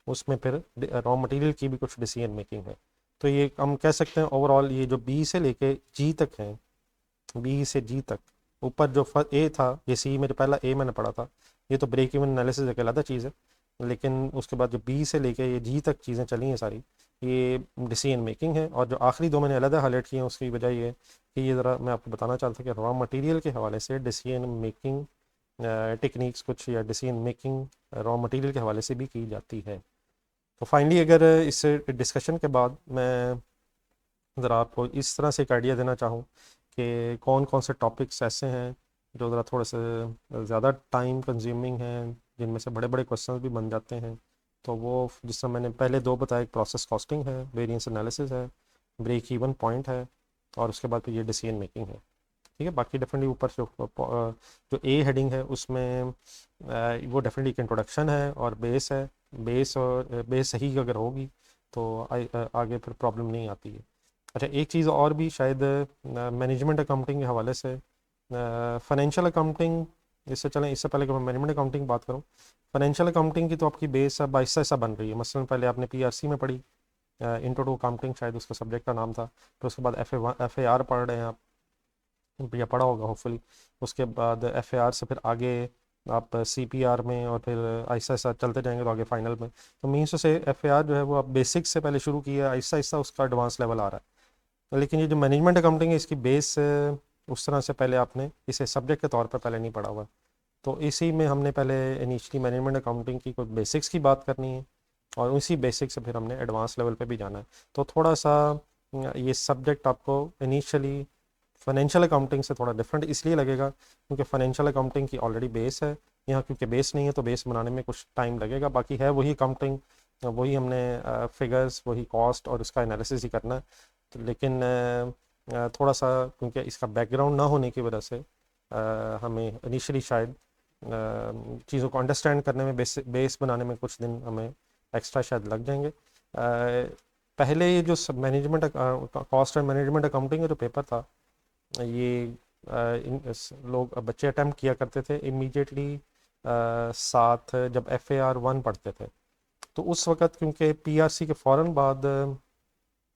उसमें फिर रॉ मटेरियल की भी कुछ डिसीजन मेकिंग है। तो ये हम कह सकते हैं ओवरऑल ये जो बी से लेके जी तक है, बी से जी तक, ऊपर जो ए था ये सी में, जो पहला ए मैंने पढ़ा था, ये तो ब्रेक इवन एनालिसिस एक अलग चीज़ है, लेकिन उसके बाद जो बी से लेके ये जी तक चीज़ें चली हैं सारी, ये डिसीजन मेकिंग है। और जो आखिरी दो मैंने अलग हाईलाइट किए हैं उसकी वजह ये है कि ये ज़रा मैं आपको बताना चाहता था कि रॉ मटेरियल के हवाले से डिसीजन मेकिंग टेक्निक्स कुछ या डिसीजन मेकिंग रॉ मटेरियल के हवाले से भी की जाती है। तो फाइनली अगर इस डिस्कशन के बाद मैं ज़रा आपको इस तरह से एक आइडिया देना चाहूँ कि कौन कौन से टॉपिक्स ऐसे हैं जो ज़रा थोड़े से ज़्यादा टाइम कंज्यूमिंग हैं, जिनमें से बड़े बड़े क्वेश्चन भी बन जाते हैं, तो वो जिस तरह मैंने पहले दो बताया, एक प्रोसेस कॉस्टिंग है, वेरिएंस एनालिसिस है, ब्रेक इवन पॉइंट है, और उसके बाद फिर ये डिसीजन मेकिंग है। ठीक है, बाकी डेफिनेटली ऊपर जो ए हेडिंग है उसमें वो डेफिनेटली एक इंट्रोडक्शन है और बेस है। बेस सही अगर होगी तो आगे फिर प्रॉब्लम नहीं आती है। अच्छा, एक चीज़ और भी शायद मैनेजमेंट अकाउंटिंग के हवाले से, फाइनेंशियल अकाउंटिंग, इससे चलें, इससे पहले कि मैं मैनेजमेंट अकाउंटिंग बात करूँ, फाइनेंशियल अकाउंटिंग की तो आपकी बेस अब ऐसा ऐसा बन रही है। मसलन पहले आपने PRC में पढ़ी, इंट्रो टू अकाउंटिंग शायद उसका सब्जेक्ट का नाम था, फिर उसके बाद FAR पढ़ रहे हैं आप, या पढ़ा होगा होपफुली। उसके बाद FAR से फिर आगे आप CPR में, और फिर ऐसा ऐसा चलते जाएंगे तो आगे फाइनल में। तो मीन्स से FAR जो है वो आप बेसिक से पहले शुरू किया, ऐसा ऐसा उसका एडवांस लेवल आ रहा है। लेकिन ये जो मैनेजमेंट अकाउंटिंग है इसकी बेस उस तरह से पहले आपने इसे सब्जेक्ट के तौर पर पहले नहीं पढ़ा हुआ। तो इसी में हमने पहले इनिशियली मैनेजमेंट अकाउंटिंग की कुछ बेसिक्स की बात करनी है, और उसी बेसिक से फिर हमने एडवांस लेवल पे भी जाना है। तो थोड़ा सा ये सब्जेक्ट आपको इनिशियली फाइनेंशियल अकाउंटिंग से थोड़ा डिफरेंट इसलिए लगेगा क्योंकि फाइनेंशियल अकाउंटिंग की ऑलरेडी बेस है, यहाँ क्योंकि बेस नहीं है तो बेस बनाने में कुछ टाइम लगेगा। बाकी है वही अकाउंटिंग, वही हमने फिगर्स, वही कॉस्ट और उसका एनालिसिस ही करना है। तो लेकिन थोड़ा सा क्योंकि इसका बैकग्राउंड ना होने की वजह से हमें इनिशियली शायद चीज़ों को अंडरस्टैंड करने में, बेस बनाने में कुछ दिन हमें एक्स्ट्रा शायद लग जाएंगे। पहले ये जो management cost and management accounting का जो पेपर था, ये लोग बच्चे अटैम्प्ट किया करते थे इमीडिएटली साथ जब FAR 1 पढ़ते थे। तो उस वक़्त क्योंकि PRC के फ़ौरन बाद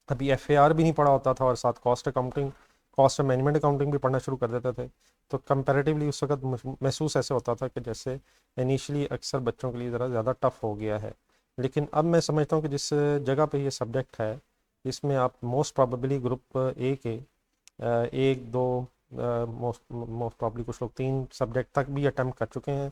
अभी FAR भी नहीं पढ़ा होता था और साथ कॉस्ट ऑफ मैनेजमेंट अकाउंटिंग भी पढ़ना शुरू कर देते थे। तो कंपैरेटिवली उस वक्त महसूस ऐसे होता था कि जैसे इनिशियली अक्सर बच्चों के लिए ज़रा ज़्यादा टफ हो गया है। लेकिन अब मैं समझता हूँ कि जिस जगह पे ये सब्जेक्ट है, इसमें आप मोस्ट प्रॉबेबली ग्रुप ए के एक दो मोस्ट मोस्ट प्रॉब्ली कुछ लोग 3 सब्जेक्ट तक भी अटेम्प्ट कर चुके हैं,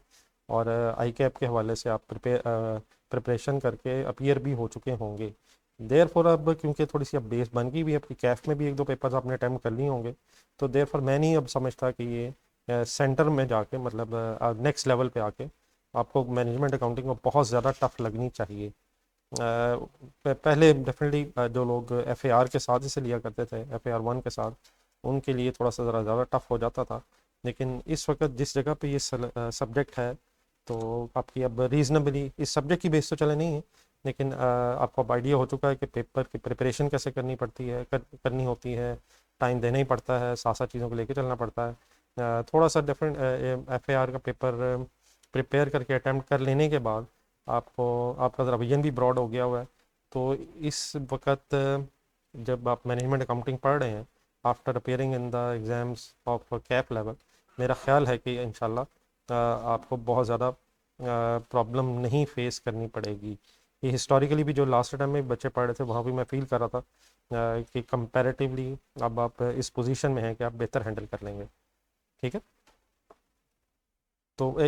और आई कैप के हवाले से आप प्रिपरेशन करके अपीयर भी हो चुके होंगे। देयर फॉर अब क्योंकि थोड़ी सी अब बेस बन गई भी है, आपकी कैफ में भी एक दो पेपर्स आपने अटैम्प्ट कर लिए होंगे, तो देयर फॉर मैं नहीं अब समझता कि ये सेंटर में जाके मतलब नेक्स्ट लेवल पे आके आपको मैनेजमेंट अकाउंटिंग को बहुत ज़्यादा टफ लगनी चाहिए। पहले डेफिनेटली जो लोग FAR के साथ इसे लिया करते थे, FAR 1 के साथ, उनके लिए थोड़ा सा ज़रा ज़्यादा टफ हो जाता था। लेकिन इस वक्त जिस जगह पे ये सब्जेक्ट है, तो आपकी अब रीजनेबली इस सब्जेक्ट की बेस तो चले नहीं है, लेकिन आपको अब आइडिया हो चुका है कि पेपर की प्रिपरेशन कैसे करनी पड़ती है, करनी होती है, टाइम देना ही पड़ता है, साथ साथ चीज़ों को लेके चलना पड़ता है। थोड़ा सा डिफरेंट FAR का पेपर प्रिपेयर करके अटैम्प्ट कर लेने के बाद आपको आपका ज़रा विजन भी ब्रॉड हो गया हुआ है। तो इस वक्त जब आप मैनेजमेंट अकाउंटिंग पढ़ रहे हैं after appearing in the exams of cap level, मेरा ख्याल है कि इंशाल्लाह आपको बहुत ज़्यादा प्रॉब्लम नहीं फेस करनी पड़ेगी। ये हिस्टोरिकली भी जो लास्ट टाइम में बच्चे पढ़ रहे थे, वहाँ भी मैं फील कर रहा था कि कंपैरेटिवली अब आप इस पोजीशन में हैं कि आप बेहतर हैंडल कर लेंगे। ठीक है। तो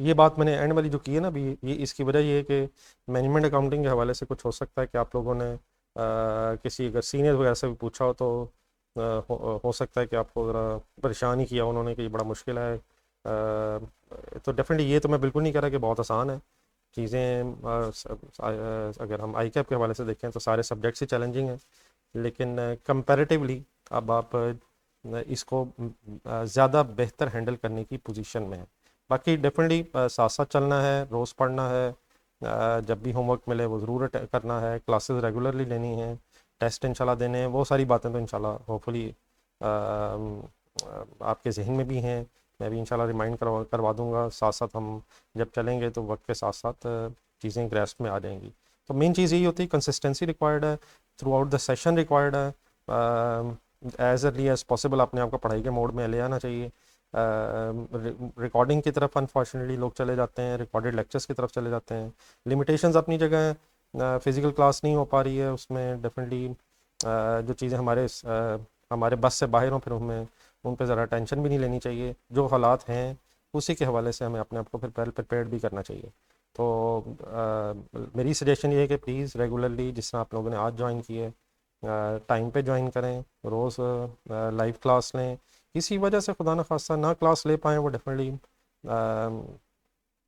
ये बात मैंने एंड वाली जो की है ना अभी, ये इसकी वजह ये है कि मैनेजमेंट अकाउंटिंग के हवाले से कुछ हो सकता है कि आप लोगों ने किसी अगर सीनियर वगैरह से भी पूछा हो, तो हो सकता है कि आपको ज़रा परेशान ही किया उन्होंने कि ये बड़ा मुश्किल है। तो डेफिनेटली ये तो मैं बिल्कुल नहीं कह रहा कि बहुत आसान है चीज़ें। अगर हम आई कैप के हवाले से देखें तो सारे सब्जेक्ट्स ही चैलेंजिंग हैं, लेकिन कंपैरेटिवली अब आप इसको ज़्यादा बेहतर हैंडल करने की पोजीशन में है। बाकी डेफिनेटली साथ साथ चलना है, रोज़ पढ़ना है, जब भी होमवर्क मिले वो ज़रूर करना है, क्लासेस रेगुलरली लेनी है, टेस्ट इंशाल्लाह देने हैं, वो सारी बातें तो इंशाल्लाह होपफुली आपके जहन में भी हैं। मैं भी इंशाल्लाह रिमाइंड करवा दूंगा। साथ साथ हम जब चलेंगे तो वक्त के साथ साथ चीज़ें ग्रेस्प में आ जाएंगी। तो मेन चीज़ यही होती है, कंसिस्टेंसी रिक्वायर्ड है, through out the session required है। एज अर्ली एज पॉसिबल अपने आप को पढ़ाई के मोड में ले आना चाहिए। रिकॉर्डिंग की तरफ अनफॉर्चुनेटली लोग चले जाते हैं, रिकॉर्डेड लेक्चर्स की तरफ चले जाते हैं। लिमिटेशंस अपनी जगह है, फिज़िकल क्लास नहीं हो पा रही है, उसमें डेफिनेटली जो चीज़ें हमारे बस से बाहर हों, फिर हमें उन पर ज़रा टेंशन भी नहीं लेनी चाहिए। जो हालात हैं उसी के हवाले से हमें अपने आप को फिर पहले प्रिपेयर्ड भी करना चाहिए। तो मेरी सजेशन ये है कि प्लीज़ रेगुलरली, जिस तरह आप लोगों ने आज ज्वाइन किए, टाइम पे ज्वाइन करें, रोज़ लाइव क्लास लें। किसी वजह से खुदा न खास्ता ना क्लास ले पाएँ, वो डेफिनेटली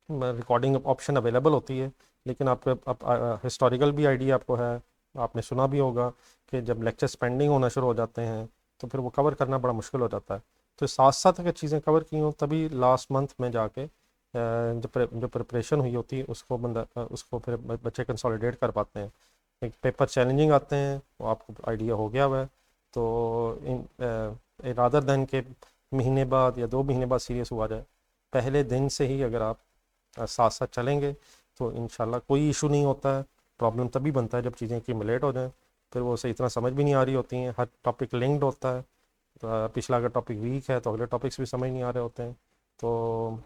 रिकॉर्डिंग ऑप्शन अवेलेबल होती है। लेकिन आपको हिस्टोरिकल भी आइडिया आपको है, आपने सुना भी होगा कि जब लेक्चर्स पेंडिंग होना शुरू हो जाते हैं तो फिर वो कवर करना बड़ा मुश्किल हो जाता है। तो साथ साथ अगर चीज़ें कवर की हों तभी लास्ट मंथ में जाके जो प्रिपरेशन हुई होती है उसको फिर बच्चे कंसोलिडेट कर पाते हैं। एक पेपर चैलेंजिंग आते हैं, वो आपको आइडिया हो गया हुआ है, तो रादर दैन के महीने बाद या 2 महीने बाद सीरियस हुआ जाए, पहले दिन से ही अगर आप साथ साथ चलेंगे तो इंशाल्लाह कोई इशू नहीं होता है। प्रॉब्लम तभी बनता है जब चीज़ें एक्यूमुलेट हो जाएं, फिर वो सही तरह समझ भी नहीं आ रही होती हैं, हर टॉपिक लिंक्ड होता है। तो पिछला अगर टॉपिक वीक है तो अगले टॉपिक्स भी समझ नहीं आ रहे होते हैं। तो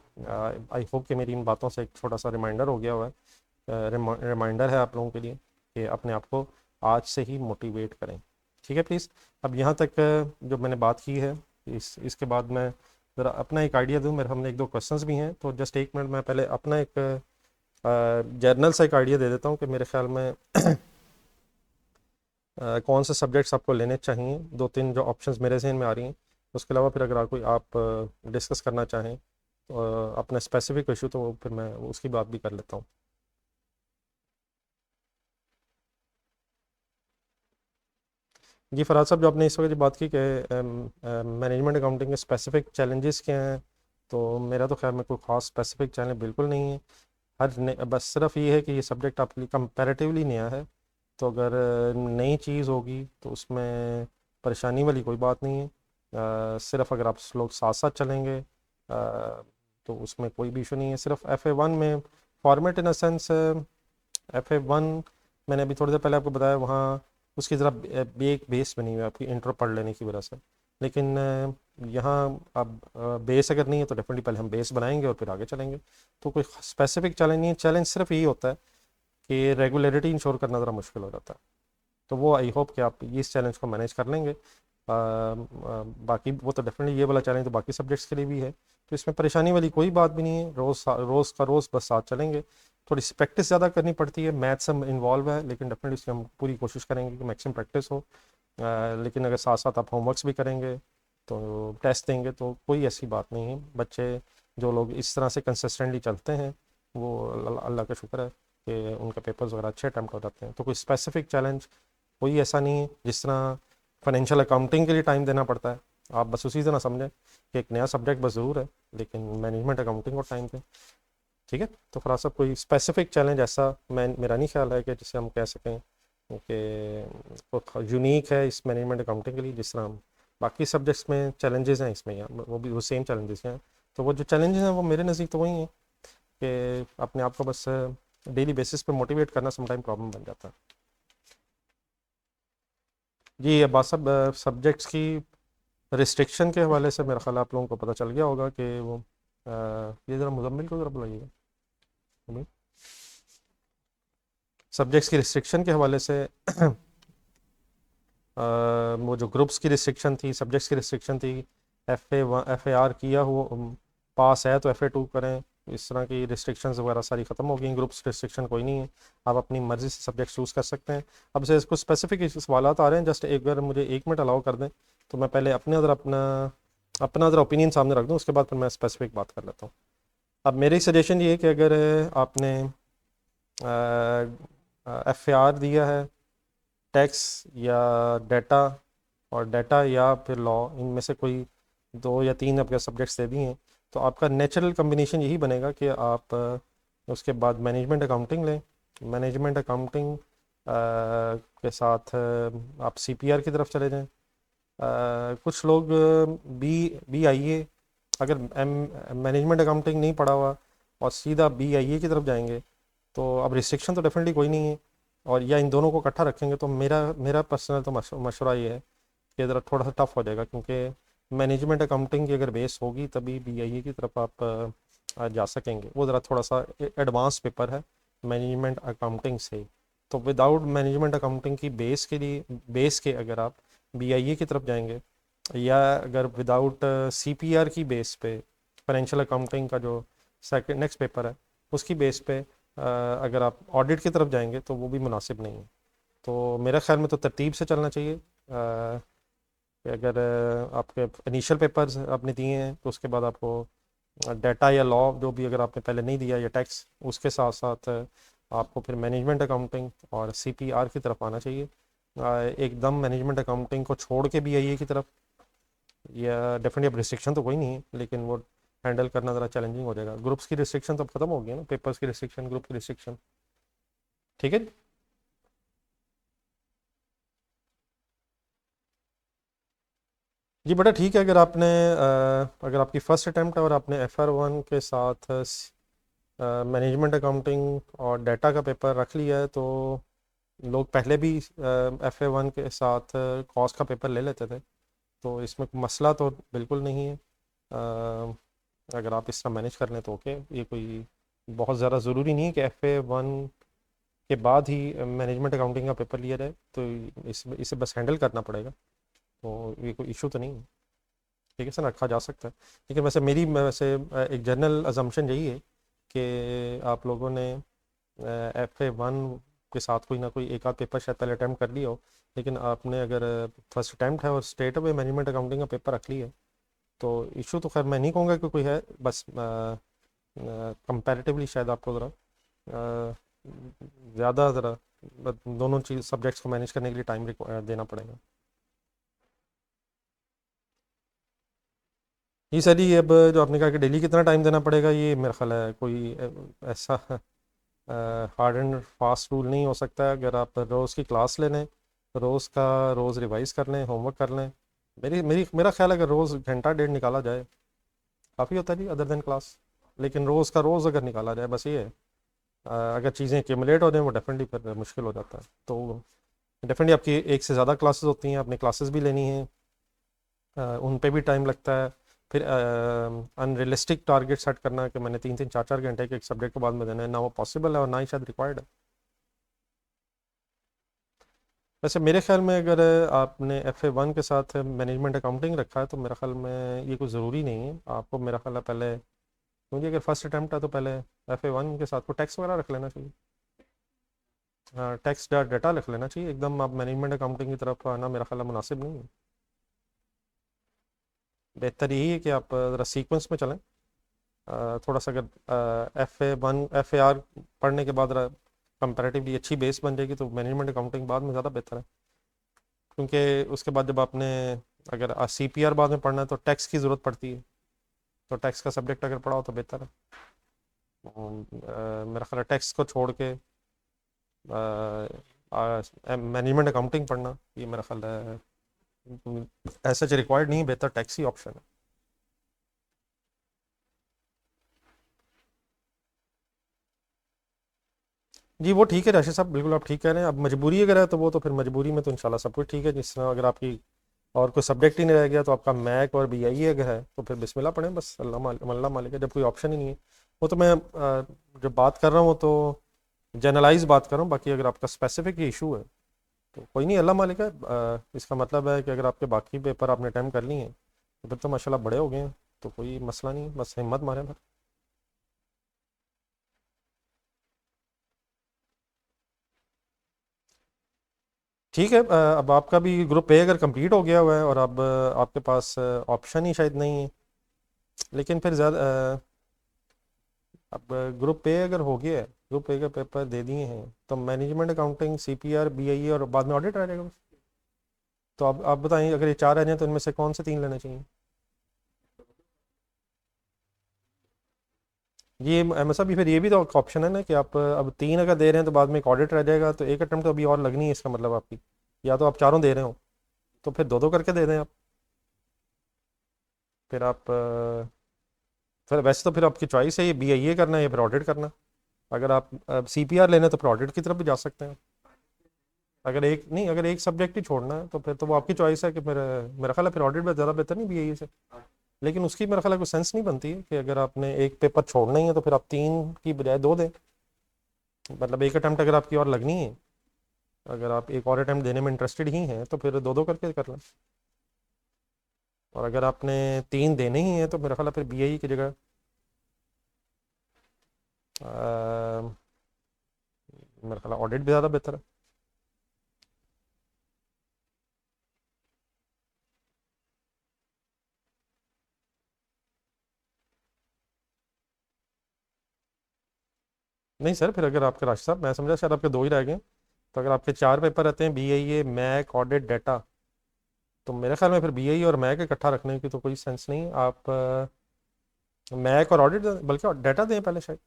आई होप कि मेरी इन बातों से एक छोटा सा रिमाइंडर हो गया हुआ है, रिमाइंडर है आप लोगों के लिए कि अपने आप को आज से ही मोटिवेट करें। ठीक है प्लीज़। अब यहाँ तक जो मैंने बात की है, इसके बाद मैं ज़रा अपना एक आइडिया दूँ। मेरे हमने एक दो क्वेश्चंस भी हैं, तो जस्ट एक मिनट मैं पहले अपना एक जर्नल से एक आइडिया दे देता हूँ कि मेरे ख्याल में कौन से सब्जेक्ट्स आपको लेने चाहिए। 2-3 जो ऑप्शंस मेरे जहन में आ रही हैं, उसके अलावा फिर अगर कोई आप डिस्कस करना चाहें तो अपना स्पेसिफिक इशू, तो फिर मैं उसकी बात भी कर लेता हूँ। जी फराज साहब, जो आपने इस वक्त जो बात की कि मैनेजमेंट अकाउंटिंग के स्पेसिफिक चैलेंजेस क्या हैं, तो मेरा तो ख्याल में कोई ख़ास स्पेसिफिक चैलेंज बिल्कुल नहीं है। बस सिर्फ ये है कि ये सब्जेक्ट आपके लिए कंपैरेटिवली नया है, तो अगर नई चीज़ होगी तो उसमें परेशानी वाली कोई बात नहीं है। सिर्फ अगर आप लोग साथ साथ चलेंगे तो उसमें कोई भी इशू नहीं है। सिर्फ FA1 में format in a sense, FA1 मैंने अभी थोड़ी देर पहले आपको बताया, वहाँ उसकी ज़रा एक बेस बनी हुई है आपकी इंट्रो पढ़ लेने की वजह से। लेकिन यहाँ अब बेस अगर नहीं है तो डेफिनेटली पहले हम बेस बनाएंगे और फिर आगे चलेंगे। तो कोई स्पेसिफिक चैलेंज नहीं है, चैलेंज सिर्फ यही होता है कि रेगुलरिटी इंश्योर करना ज़रा मुश्किल हो जाता है। तो वो आई होप कि आप इस चैलेंज को मैनेज कर लेंगे। बाकी वो तो डेफिनेटली ये वाला चैलेंज तो बाकी सब्जेक्ट्स के लिए भी है, तो इसमें परेशानी वाली कोई बात भी नहीं है। रोज़ का रोज़ बस साथ चलेंगे। थोड़ी सी प्रैक्टिस ज़्यादा करनी पड़ती है, मैथ्स हम इन्वॉल्व है, लेकिन डेफिनेटली इसकी हम पूरी कोशिश करेंगे कि मैक्सिमम प्रैक्टिस हो। लेकिन अगर साथ साथ आप होमवर्क्स भी करेंगे तो टेस्ट देंगे तो कोई ऐसी बात नहीं है। बच्चे जो लोग इस तरह से कंसिस्टेंटली चलते हैं वो अल्लाह का शुक्र है कि उनके पेपर्स वगैरह अच्छे अटैम्प्ट हो जाते हैं। तो कोई स्पेसिफिक चैलेंज कोई ऐसा नहीं है। जिस तरह फाइनेंशियल अकाउंटिंग के लिए टाइम देना पड़ता है, आप बस उसी तरह समझें कि एक नया सब्जेक्ट बस ज़रूर है, लेकिन मैनेजमेंट अकाउंटिंग को टाइम दें। ठीक है, तो फिर सब कोई स्पेसिफिक चैलेंज ऐसा मेरा नहीं ख्याल है कि जिसे हम कह सकें कि यूनिक है इस मैनेजमेंट अकाउंटिंग के लिए। जिस तरह हम बाकी सब्जेक्ट्स में चैलेंजेस हैं, इसमें वो भी वो सेम चैलेंजेस हैं। तो वो जो चैलेंजेस हैं वो मेरे नज़दीक तो वही हैं कि अपने आप को बस डेली बेसिस पे मोटिवेट करना समटाइम प्रॉब्लम बन जाता है। जी, ये बात सब सब्जेक्ट्स की रिस्ट्रिक्शन के हवाले से मेरा ख्याल आप लोगों को पता चल गया होगा कि वो ये ज़रा मुजम्मिल को ज़रा बुलाइएगा। सब्जेक्ट्स की रिस्ट्रिक्शन के हवाले से वो जो ग्रुप्स की रिस्ट्रिक्शन थी, सब्जेक्ट्स की रिस्ट्रिक्शन थी, FA किया हो पास है तो FA2 करें, इस तरह की रिस्ट्रिक्शंस वगैरह सारी ख़त्म हो गई। ग्रुप्स रिस्ट्रिक्शन कोई नहीं है, आप अपनी मर्ज़ी से सब्जेक्ट चूज़ कर सकते हैं। अब से कुछ स्पेसिफिक सवाल आ रहे हैं, जस्ट एक बार मुझे 1 मिनट अलाउ कर दें तो मैं पहले अपना ज़रा ओपिनियन सामने रख दूँ, उसके बाद फिर मैं स्पेसिफिक बात कर लेता हूँ। अब मेरी सजेशन ये है कि अगर आपने FAR दिया है, टैक्स या डाटा, और डाटा या फिर लॉ, इनमें से कोई 2 या 3 आपके सब्जेक्ट्स दे दिए हैं, तो आपका नेचुरल कम्बिनेशन यही बनेगा कि आप उसके बाद मैनेजमेंट अकाउंटिंग लें। मैनेजमेंट अकाउंटिंग के साथ आप CPR की तरफ चले जाएं। कुछ लोग BIA, अगर मैनेजमेंट अकाउंटिंग नहीं पढ़ा हुआ और सीधा BIA की तरफ जाएंगे तो अब रिस्ट्रिक्शन तो डेफिनेटली कोई नहीं है, और या इन दोनों को इकट्ठा रखेंगे तो मेरा मेरा पर्सनल तो मशवरा ये है कि ज़रा थोड़ा सा टफ हो जाएगा, क्योंकि मैनेजमेंट अकाउंटिंग की अगर बेस होगी तभी BIA की तरफ आप जा सकेंगे। वो ज़रा थोड़ा सा एडवांस पेपर है मैनेजमेंट अकाउंटिंग से। तो विदाउट मैनेजमेंट अकाउंटिंग की बेस के अगर आप BIA की तरफ जाएंगे, या अगर विदाउट CPR की बेस पे फाइनेंशियल अकाउंटिंग का जो सेकंड नेक्स्ट पेपर है उसकी बेस पे अगर आप ऑडिट की तरफ जाएंगे तो वो भी मुनासिब नहीं है। तो मेरे ख्याल में तो तरतीब से चलना चाहिए कि अगर आपके इनिशियल पेपर्स आपने दिए हैं तो उसके बाद आपको डाटा या लॉ जो भी अगर आपने पहले नहीं दिया, या टैक्स, उसके साथ साथ आपको फिर मैनेजमेंट अकाउंटिंग और CPR की तरफ आना चाहिए। एकदम मैनेजमेंट अकाउंटिंग को छोड़ के BIA की तरफ, या डेफिनेटली अब रिस्ट्रिक्शन तो कोई नहीं है, लेकिन वो हैंडल करना ज़रा चैलेंजिंग हो जाएगा। ग्रुप्स की रिस्ट्रिक्शन तो अब खत्म हो गई है ना, पेपर्स की रिस्ट्रिक्शन, ग्रुप की रिस्ट्रिक्शन। ठीक है। जी बेटा ठीक है, अगर आपकी फ़र्स्ट अटैम्प्ट है और आपने FR1 के साथ मैनेजमेंट अकाउंटिंग और डाटा का पेपर रख लिया है, तो लोग पहले भी FA1 के साथ कॉस्ट का पेपर ले लेते थे, तो इसमें मसला तो बिल्कुल नहीं है। अगर आप इस तरह मैनेज कर लें तो ओके। ये कोई बहुत ज़्यादा ज़रूरी नहीं है कि FA1 के बाद ही मैनेजमेंट अकाउंटिंग का पेपर लिया जाए, तो इसे बस हैंडल करना पड़ेगा, तो ये कोई इशू तो नहीं है। ठीक है सर, रखा जा सकता है। लेकिन वैसे एक जनरल अजम्पशन यही है कि आप लोगों ने FA1 के साथ कोई ना कोई एक आध पेपर शायद पहले अटैम्प्ट कर लिया हो, लेकिन आपने अगर फर्स्ट अटैम्प्ट है और स्ट्रेट अवे मैनेजमेंट अकाउंटिंग का पेपर रख लिया है, तो इशू तो खैर मैं नहीं कहूँगा कि कोई है, बस कंपैरेटिवली शायद आपको ज़रा ज़्यादा दोनों चीज़ सब्जेक्ट्स को मैनेज करने के लिए टाइम देना पड़ेगा। जी सर जी, अब जो आपने कहा कि डेली कितना टाइम देना पड़ेगा, ये मेरा ख्याल है कोई ऐसा हार्ड एंड फास्ट रूल नहीं हो सकता है। अगर आप रोज़ की क्लास ले लें, रोज़ रिवाइज़ कर लें, होमवर्क कर लें, मेरा ख्याल है कि रोज़ घंटा डेढ़ निकाला जाए काफ़ी होता है जी, अदर देन क्लास। लेकिन रोज़ का रोज़ अगर निकाला जाए, बस ये है। अगर चीज़ें एक्यूमुलेट हो जाए वो डेफिनेटली फिर मुश्किल हो जाता है। तो डेफिनेटली आपकी एक से ज़्यादा क्लासेस होती हैं, आपने क्लासेस भी लेनी है, उन पे भी टाइम लगता है। फिर अनरियलिस्टिक टारगेट सेट करना कि मैंने 3-3 4-4 घंटे के एक सब्जेक्ट के बाद में देना है, ना वो पॉसिबल है और ना ही शायद रिक्वायर्ड है। वैसे मेरे ख्याल में अगर आपने FA1 के साथ मैनेजमेंट अकाउंटिंग रखा है तो मेरा ख्याल में ये कुछ ज़रूरी नहीं है आपको, मेरा ख्याल है पहले, क्योंकि अगर फर्स्ट अटैम्प्ट है तो पहले FA1 के साथ को टैक्स वगैरह रख लेना चाहिए। हाँ, टैक्स डाटा रख लेना चाहिए, एकदम आप मैनेजमेंट अकाउंटिंग की तरफ आना मेरा ख्याल है मुनासिब नहीं है। बेहतर यही है कि आप ज़रा सीक्वेंस में चलें। थोड़ा सा अगर FA1 FAR पढ़ने के बाद कंपैरेटिवली अच्छी बेस बन जाएगी तो मैनेजमेंट अकाउंटिंग बाद में ज़्यादा बेहतर है, क्योंकि उसके बाद जब आपने अगर CPR बाद में पढ़ना है तो टैक्स की ज़रूरत पड़ती है, तो टैक्स का सब्जेक्ट अगर पढ़ा हो तो बेहतर है। मेरा ख्याल है टैक्स को छोड़ के मैनेजमेंट अकाउंटिंग पढ़ना ये मेरा ख्याल है ऐसा रिक्वायर्ड नहीं है, बेहतर टैक्स ही ऑप्शन है। जी वो ठीक है राशिद साहब, बिल्कुल आप ठीक कह रहे हैं। अब मजबूरी अगर है तो वो तो फिर मजबूरी में तो इंशाल्लाह सब कुछ ठीक है। जिस तरह अगर आपकी और कोई सब्जेक्ट ही नहीं रह गया तो आपका मैक और BIE अगर है तो फिर बिस्मिल्लाह पढ़ें, बस अल्लाह मालिक है, जब कोई ऑप्शन ही नहीं है। वो तो मैं जब बात कर रहा हूँ तो जनरलाइज बात कर रहा हूँ, बाकी अगर आपका स्पेसिफिक इशू है तो कोई नहीं, अल्लाह मालिक है। इसका मतलब है कि अगर आपके बाकी पेपर आपने अटैम्प्ट कर लिए हैं तो फिर तो माशाल्लाह बड़े हो गए हैं, तो कोई मसला नहीं, बस हिम्मत मारें फिर। ठीक है, अब आपका भी ग्रुप A अगर कंप्लीट हो गया हुआ है और अब आपके पास ऑप्शन ही शायद नहीं है, लेकिन फिर ज़्यादा अब ग्रुप A अगर हो गया है, ग्रुप A का पेपर दे दिए हैं तो मैनेजमेंट अकाउंटिंग CPR BIE और बाद में ऑडिट आ जाएगा बस। तो अब आप बताइए, अगर ये चार आ जाए तो इनमें से कौन से तीन लेने चाहिए? ये मतलब फिर ये भी तो ऑप्शन है ना कि आप अब तीन अगर दे रहे हैं तो बाद में एक ऑडिट रह जाएगा, तो एक अटेम्प्ट तो अभी और लगनी है, इसका मतलब आपकी, या तो आप चारों दे रहे हो तो फिर दो दो करके दे दें आप। फिर आप फिर वैसे तो फिर आपकी चॉइस है ये BIE करना है या फिर ऑडिट करना। अगर आप CPR लेना है तो फिर ऑडिट की तरफ भी जा सकते हैं। अगर एक नहीं, अगर एक सब्जेक्ट ही छोड़ना है तो फिर तो वो आपकी चॉइस है कि फिर मेरा ख्याल है फिर ऑडिट में ज़्यादा बेहतर नहीं BIE से। लेकिन उसकी मेरा ख्याल है कोई सेंस नहीं बनती है कि अगर आपने एक पेपर छोड़ना ही है तो फिर आप तीन की बजाय दो दें। मतलब एक अटैम्प्ट अगर आपकी और लगनी है, अगर आप एक और अटैम्प्ट देने में इंटरेस्टेड ही हैं तो फिर दो दो करके कर लें। और अगर आपने तीन देने ही हैं तो मेरा ख्याल है फिर BIE की जगह मेरा ख्याल ऑडिट भी ज़्यादा बेहतर है। नहीं सर, फिर अगर आपके राष्ट्र साहब, मैं समझा शायद आपके दो ही रह गए, तो अगर आपके चार पेपर रहते हैं BIE मैक ऑडिट डाटा, तो मेरे ख्याल में फिर BIE और मैक इकट्ठा रखने की तो कोई सेंस नहीं। आप मैक और ऑडिट, बल्कि डाटा दें पहले शायद,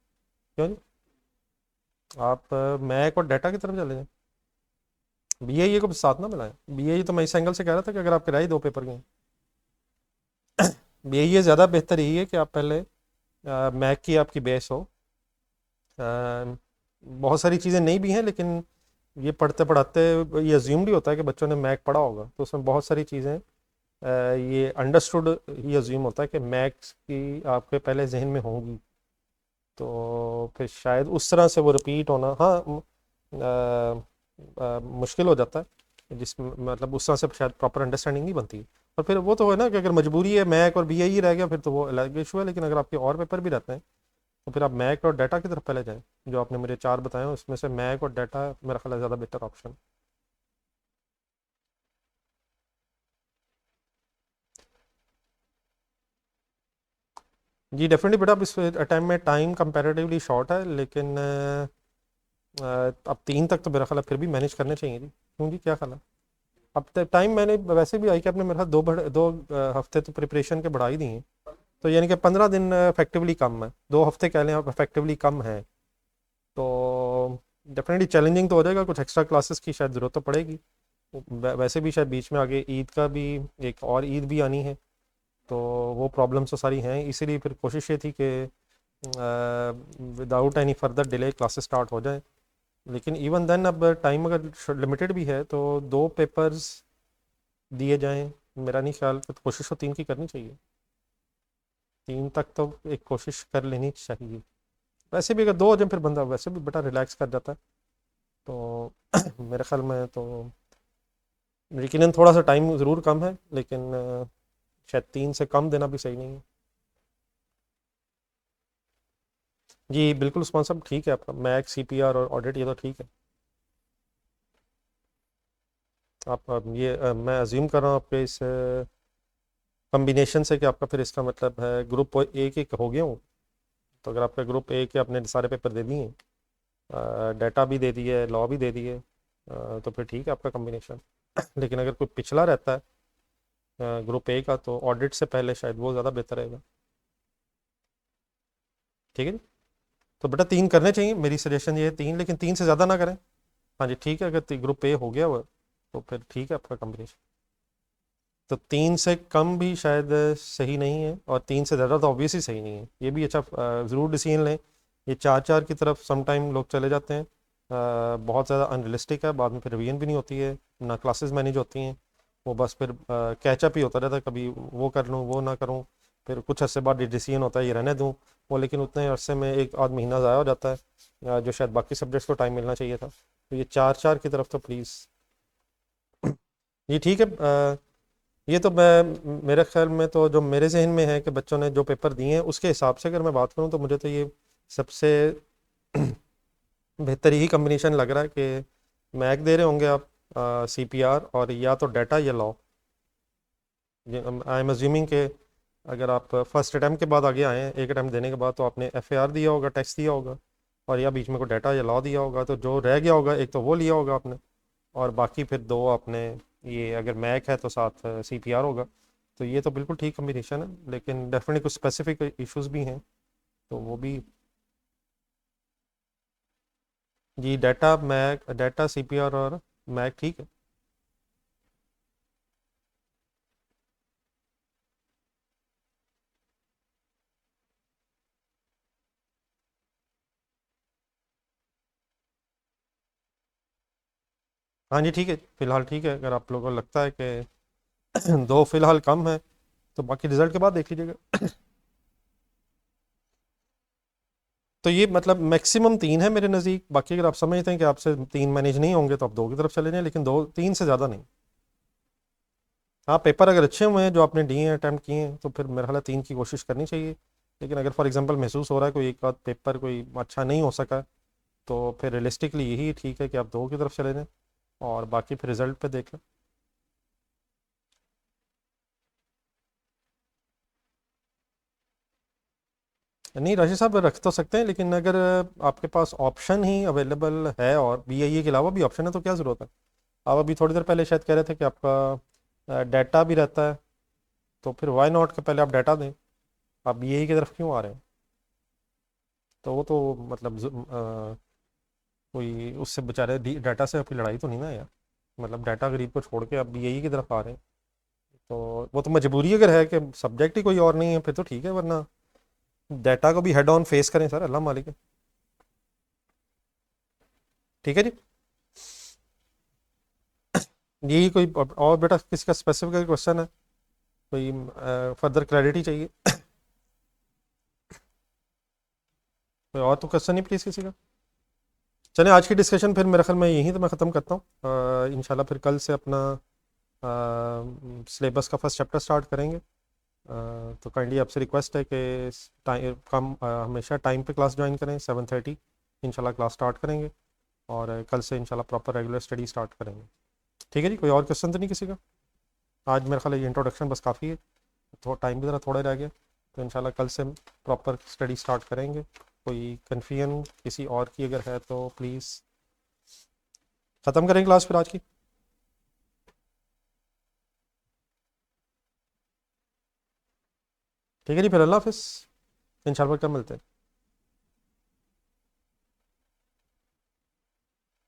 क्यों नहीं? आप मैक और डाटा की तरफ चले जाएं, BIE को साथ ना मिलाएं। BIE तो मैं इस एंगल से कह रहा था कि अगर आपके रह ही दो पेपर गए, BIE ज़्यादा बेहतर यही है कि आप पहले मैक की आपकी बेस हो। बहुत सारी चीज़ें नहीं भी हैं, लेकिन ये पढ़ते पढ़ाते ये अज्यूम्ड ही होता है कि बच्चों ने मैक पढ़ा होगा, तो उसमें बहुत सारी चीज़ें ये अंडरस्टूड ही अज्यूम होता है कि मैथ्स की आपके पहले जहन में होंगी, तो फिर शायद उस तरह से वो रिपीट होना, हाँ, मुश्किल हो जाता है, जिस मतलब उस तरह से शायद प्रॉपर अंडरस्टैंडिंग नहीं बनती। और फिर वो तो है ना कि अगर मजबूरी है मैक और BIE रह गया फिर तो वो अलग इशू है, लेकिन अगर आपके और पेपर भी रहते हैं तो फिर आप मैक और डाटा की तरफ पहले जाएं। जो आपने मुझे चार बताए हैं उसमें से मैक और डाटा मेरा ख्याल है ज़्यादा बेटर ऑप्शन। जी डेफिनेटली बेटा, अब इस टाइम में टाइम कंपैरेटिवली शॉर्ट है, लेकिन अब तीन तक तो मेरा ख्याल है फिर भी मैनेज करने चाहिए जी, क्योंकि क्या ख्याल है? अब टाइम मैंने वैसे भी आई कि आपने मेरे साथ दो हफ्ते तो प्रिपरेशन के बढ़ा ही दिए हैं, तो यानी कि 15 दिन इफेक्टिवली कम है, 2 हफ्ते कह लें आप इफेक्टिवली कम है। तो डेफिनेटली चैलेंजिंग तो हो जाएगा, कुछ एक्स्ट्रा क्लासेस की शायद ज़रूरत तो पड़ेगी। वैसे भी शायद बीच में आगे ईद का भी, एक और ईद भी आनी है, तो वो प्रॉब्लम्स तो सारी हैं, इसीलिए फिर कोशिश ये थी कि without any further delay classes start हो जाए। लेकिन इवन देन अब टाइम अगर लिमिटेड भी है तो 2 पेपर्स दिए जाएं, मेरा नहीं ख्याल, तो कोशिश तो 3 की करनी चाहिए। 3 तक तो एक कोशिश कर लेनी चाहिए। वैसे भी अगर 2 हो जाए फिर बंदा वैसे भी बेटा रिलैक्स कर जाता है। तो मेरे ख्याल में तो यकीनन थोड़ा सा टाइम ज़रूर कम है, लेकिन शायद 3 से कम देना भी सही नहीं है। जी बिल्कुल उस्मान साहब, ठीक है आपका मैक सीपीआर और ऑडिट ये तो ठीक है। आप अब ये मैं अज्यूम कर रहा हूँ आपके इस कम्बिनेशन से कि आपका फिर इसका मतलब है ग्रुप ए के हो गया हूँ। तो अगर आपका ग्रुप ए के आपने सारे पेपर दे दिए, डाटा भी दे दिए, लॉ भी दे दिए, तो फिर ठीक है आपका कम्बिनेशन। लेकिन अगर कोई पिछला रहता है ग्रुप ए का, तो ऑडिट से पहले शायद वो ज़्यादा बेहतर रहेगा। ठीक है जी। तो बेटा 3 करने चाहिए, मेरी सजेशन ये है 3, लेकिन 3 से ज़्यादा ना करें। हाँ जी ठीक है, अगर ग्रुप ए हो गया वो तो फिर ठीक है आपका कम्बिनेशन। तो 3 से कम भी शायद सही नहीं है, और 3 से ज़्यादा तो ऑब्वियसली सही नहीं है। ये भी अच्छा ज़रूर डिसीजन लें। ये 4-4 की तरफ सम टाइम लोग चले जाते हैं, बहुत ज़्यादा अनरियलिस्टिक है, बाद में फिर रिवीजन भी नहीं होती है, ना क्लासेस मैनेज होती हैं। वो बस फिर कैचअप ही होता रहता है, कभी वो कर लूँ वो ना करूँ, फिर कुछ अर्से बाद डिसीजन होता है ये रहने दूँ वो, लेकिन उतने अरसे में एक आध महीना ज़ाया हो जाता है, जो शायद बाकी सब्जेक्ट्स को टाइम मिलना चाहिए था। तो ये 4-4 की तरफ तो प्लीज़। ये ठीक है। ये तो मैं मेरे ख्याल में तो जो मेरे जहन में है कि बच्चों ने जो पेपर दिए हैं उसके हिसाब से अगर मैं बात करूं, तो मुझे तो ये सबसे बेहतर यही कम्बिनेशन लग रहा है कि मैक दे रहे होंगे आप, सीपीआर, और या तो डाटा या लॉ। आई एम अज्यूमिंग कि अगर आप फर्स्ट अटैम्प्ट के बाद आगे आए हैं, एक अटैम्प्ट देने के बाद, तो आपने एफएआर दिया होगा, टेस्ट दिया होगा, और या बीच में कोई डाटा या लॉ दिया होगा, तो जो रह गया होगा एक तो वो लिया होगा आपने, और बाकी फिर 2 आपने, ये अगर मैक है तो साथ सीपीआर होगा। तो ये तो बिल्कुल ठीक कम्बिनेशन है, लेकिन डेफिनेटली कुछ स्पेसिफिक इश्यूज भी हैं, तो वो भी। जी डाटा मैक, डाटा सीपीआर और मैक ठीक है। हाँ जी ठीक है, फिलहाल ठीक है। अगर आप लोगों को लगता है कि 2 फिलहाल कम है, तो बाकी रिजल्ट के बाद देख लीजिएगा। तो ये मतलब मैक्सिमम 3 है मेरे नज़दीक। बाकी अगर आप समझते हैं कि आपसे 3 मैनेज नहीं होंगे, तो आप 2 की तरफ चले जाएं, लेकिन 2-3 से ज़्यादा नहीं। हाँ पेपर अगर अच्छे हुए हैं जो आपने दिए हैं, अटैम्प्ट किए हैं, तो फिर मेरा ख्याल है 3 की कोशिश करनी चाहिए। लेकिन अगर फॉर एग्जांपल महसूस हो रहा है कोई एक आध पेपर कोई अच्छा नहीं हो सका, तो फिर रियलिस्टिकली यही ठीक है कि आप 2 की तरफ चले जाएं, और बाकी फिर रिजल्ट पे देख लें। नहीं राजेश साहब, रख तो सकते हैं, लेकिन अगर आपके पास ऑप्शन ही अवेलेबल है और बीआईए के अलावा भी ऑप्शन है, तो क्या ज़रूरत है। आप अभी थोड़ी देर पहले शायद कह रहे थे कि आपका डाटा भी रहता है, तो फिर वाई नॉट के पहले आप डाटा दें। आप बीआईए की तरफ क्यों आ रहे हैं। तो वो तो मतलब कोई उससे बेचारे डाटा से आपकी लड़ाई तो नहीं ना यार। मतलब डाटा गरीब को छोड़ के आप बीआईए की तरफ आ रहे हैं, तो वो तो मजबूरी अगर है कि सब्जेक्ट ही कोई और नहीं है, फिर तो ठीक है, वरना डाटा को भी हेड ऑन फेस करें सर, अल्लाह मालिक है। ठीक है जी। यही कोई और बेटा किसी का स्पेसिफिक क्वेश्चन है, कोई फर्दर क्लैरिटी चाहिए। कोई और तो क्वेश्चन नहीं प्लीज़ किसी का। चलें आज की डिस्कशन फिर मेरे ख्याल में यहीं तो मैं ख़त्म करता हूँ। इंशाल्लाह फिर कल से अपना सिलेबस का फर्स्ट चैप्टर स्टार्ट करेंगे। तो काइंडली आपसे रिक्वेस्ट है कि टाइम कम हमेशा टाइम पे क्लास ज्वाइन करें, 7:30 इंशाल्लाह क्लास स्टार्ट करेंगे, और कल से इंशाल्लाह प्रॉपर रेगुलर स्टडी स्टार्ट करेंगे। ठीक है जी, कोई और क्वेश्चन तो नहीं किसी का। आज मेरे ख्याल ये इंट्रोडक्शन बस काफ़ी है, थोड़ा टाइम भी ज़रा थोड़ा रह गया, तो इंशाल्लाह कल से प्रॉपर स्टडी स्टार्ट करेंगे। कोई कन्फ्यूजन किसी और की अगर है तो प्लीज़। ख़त्म करें क्लास फिर आज की। ठीक है जी, फिर अल्लाह हाफिज़, इंशाल्लाह कल मिलते हैं।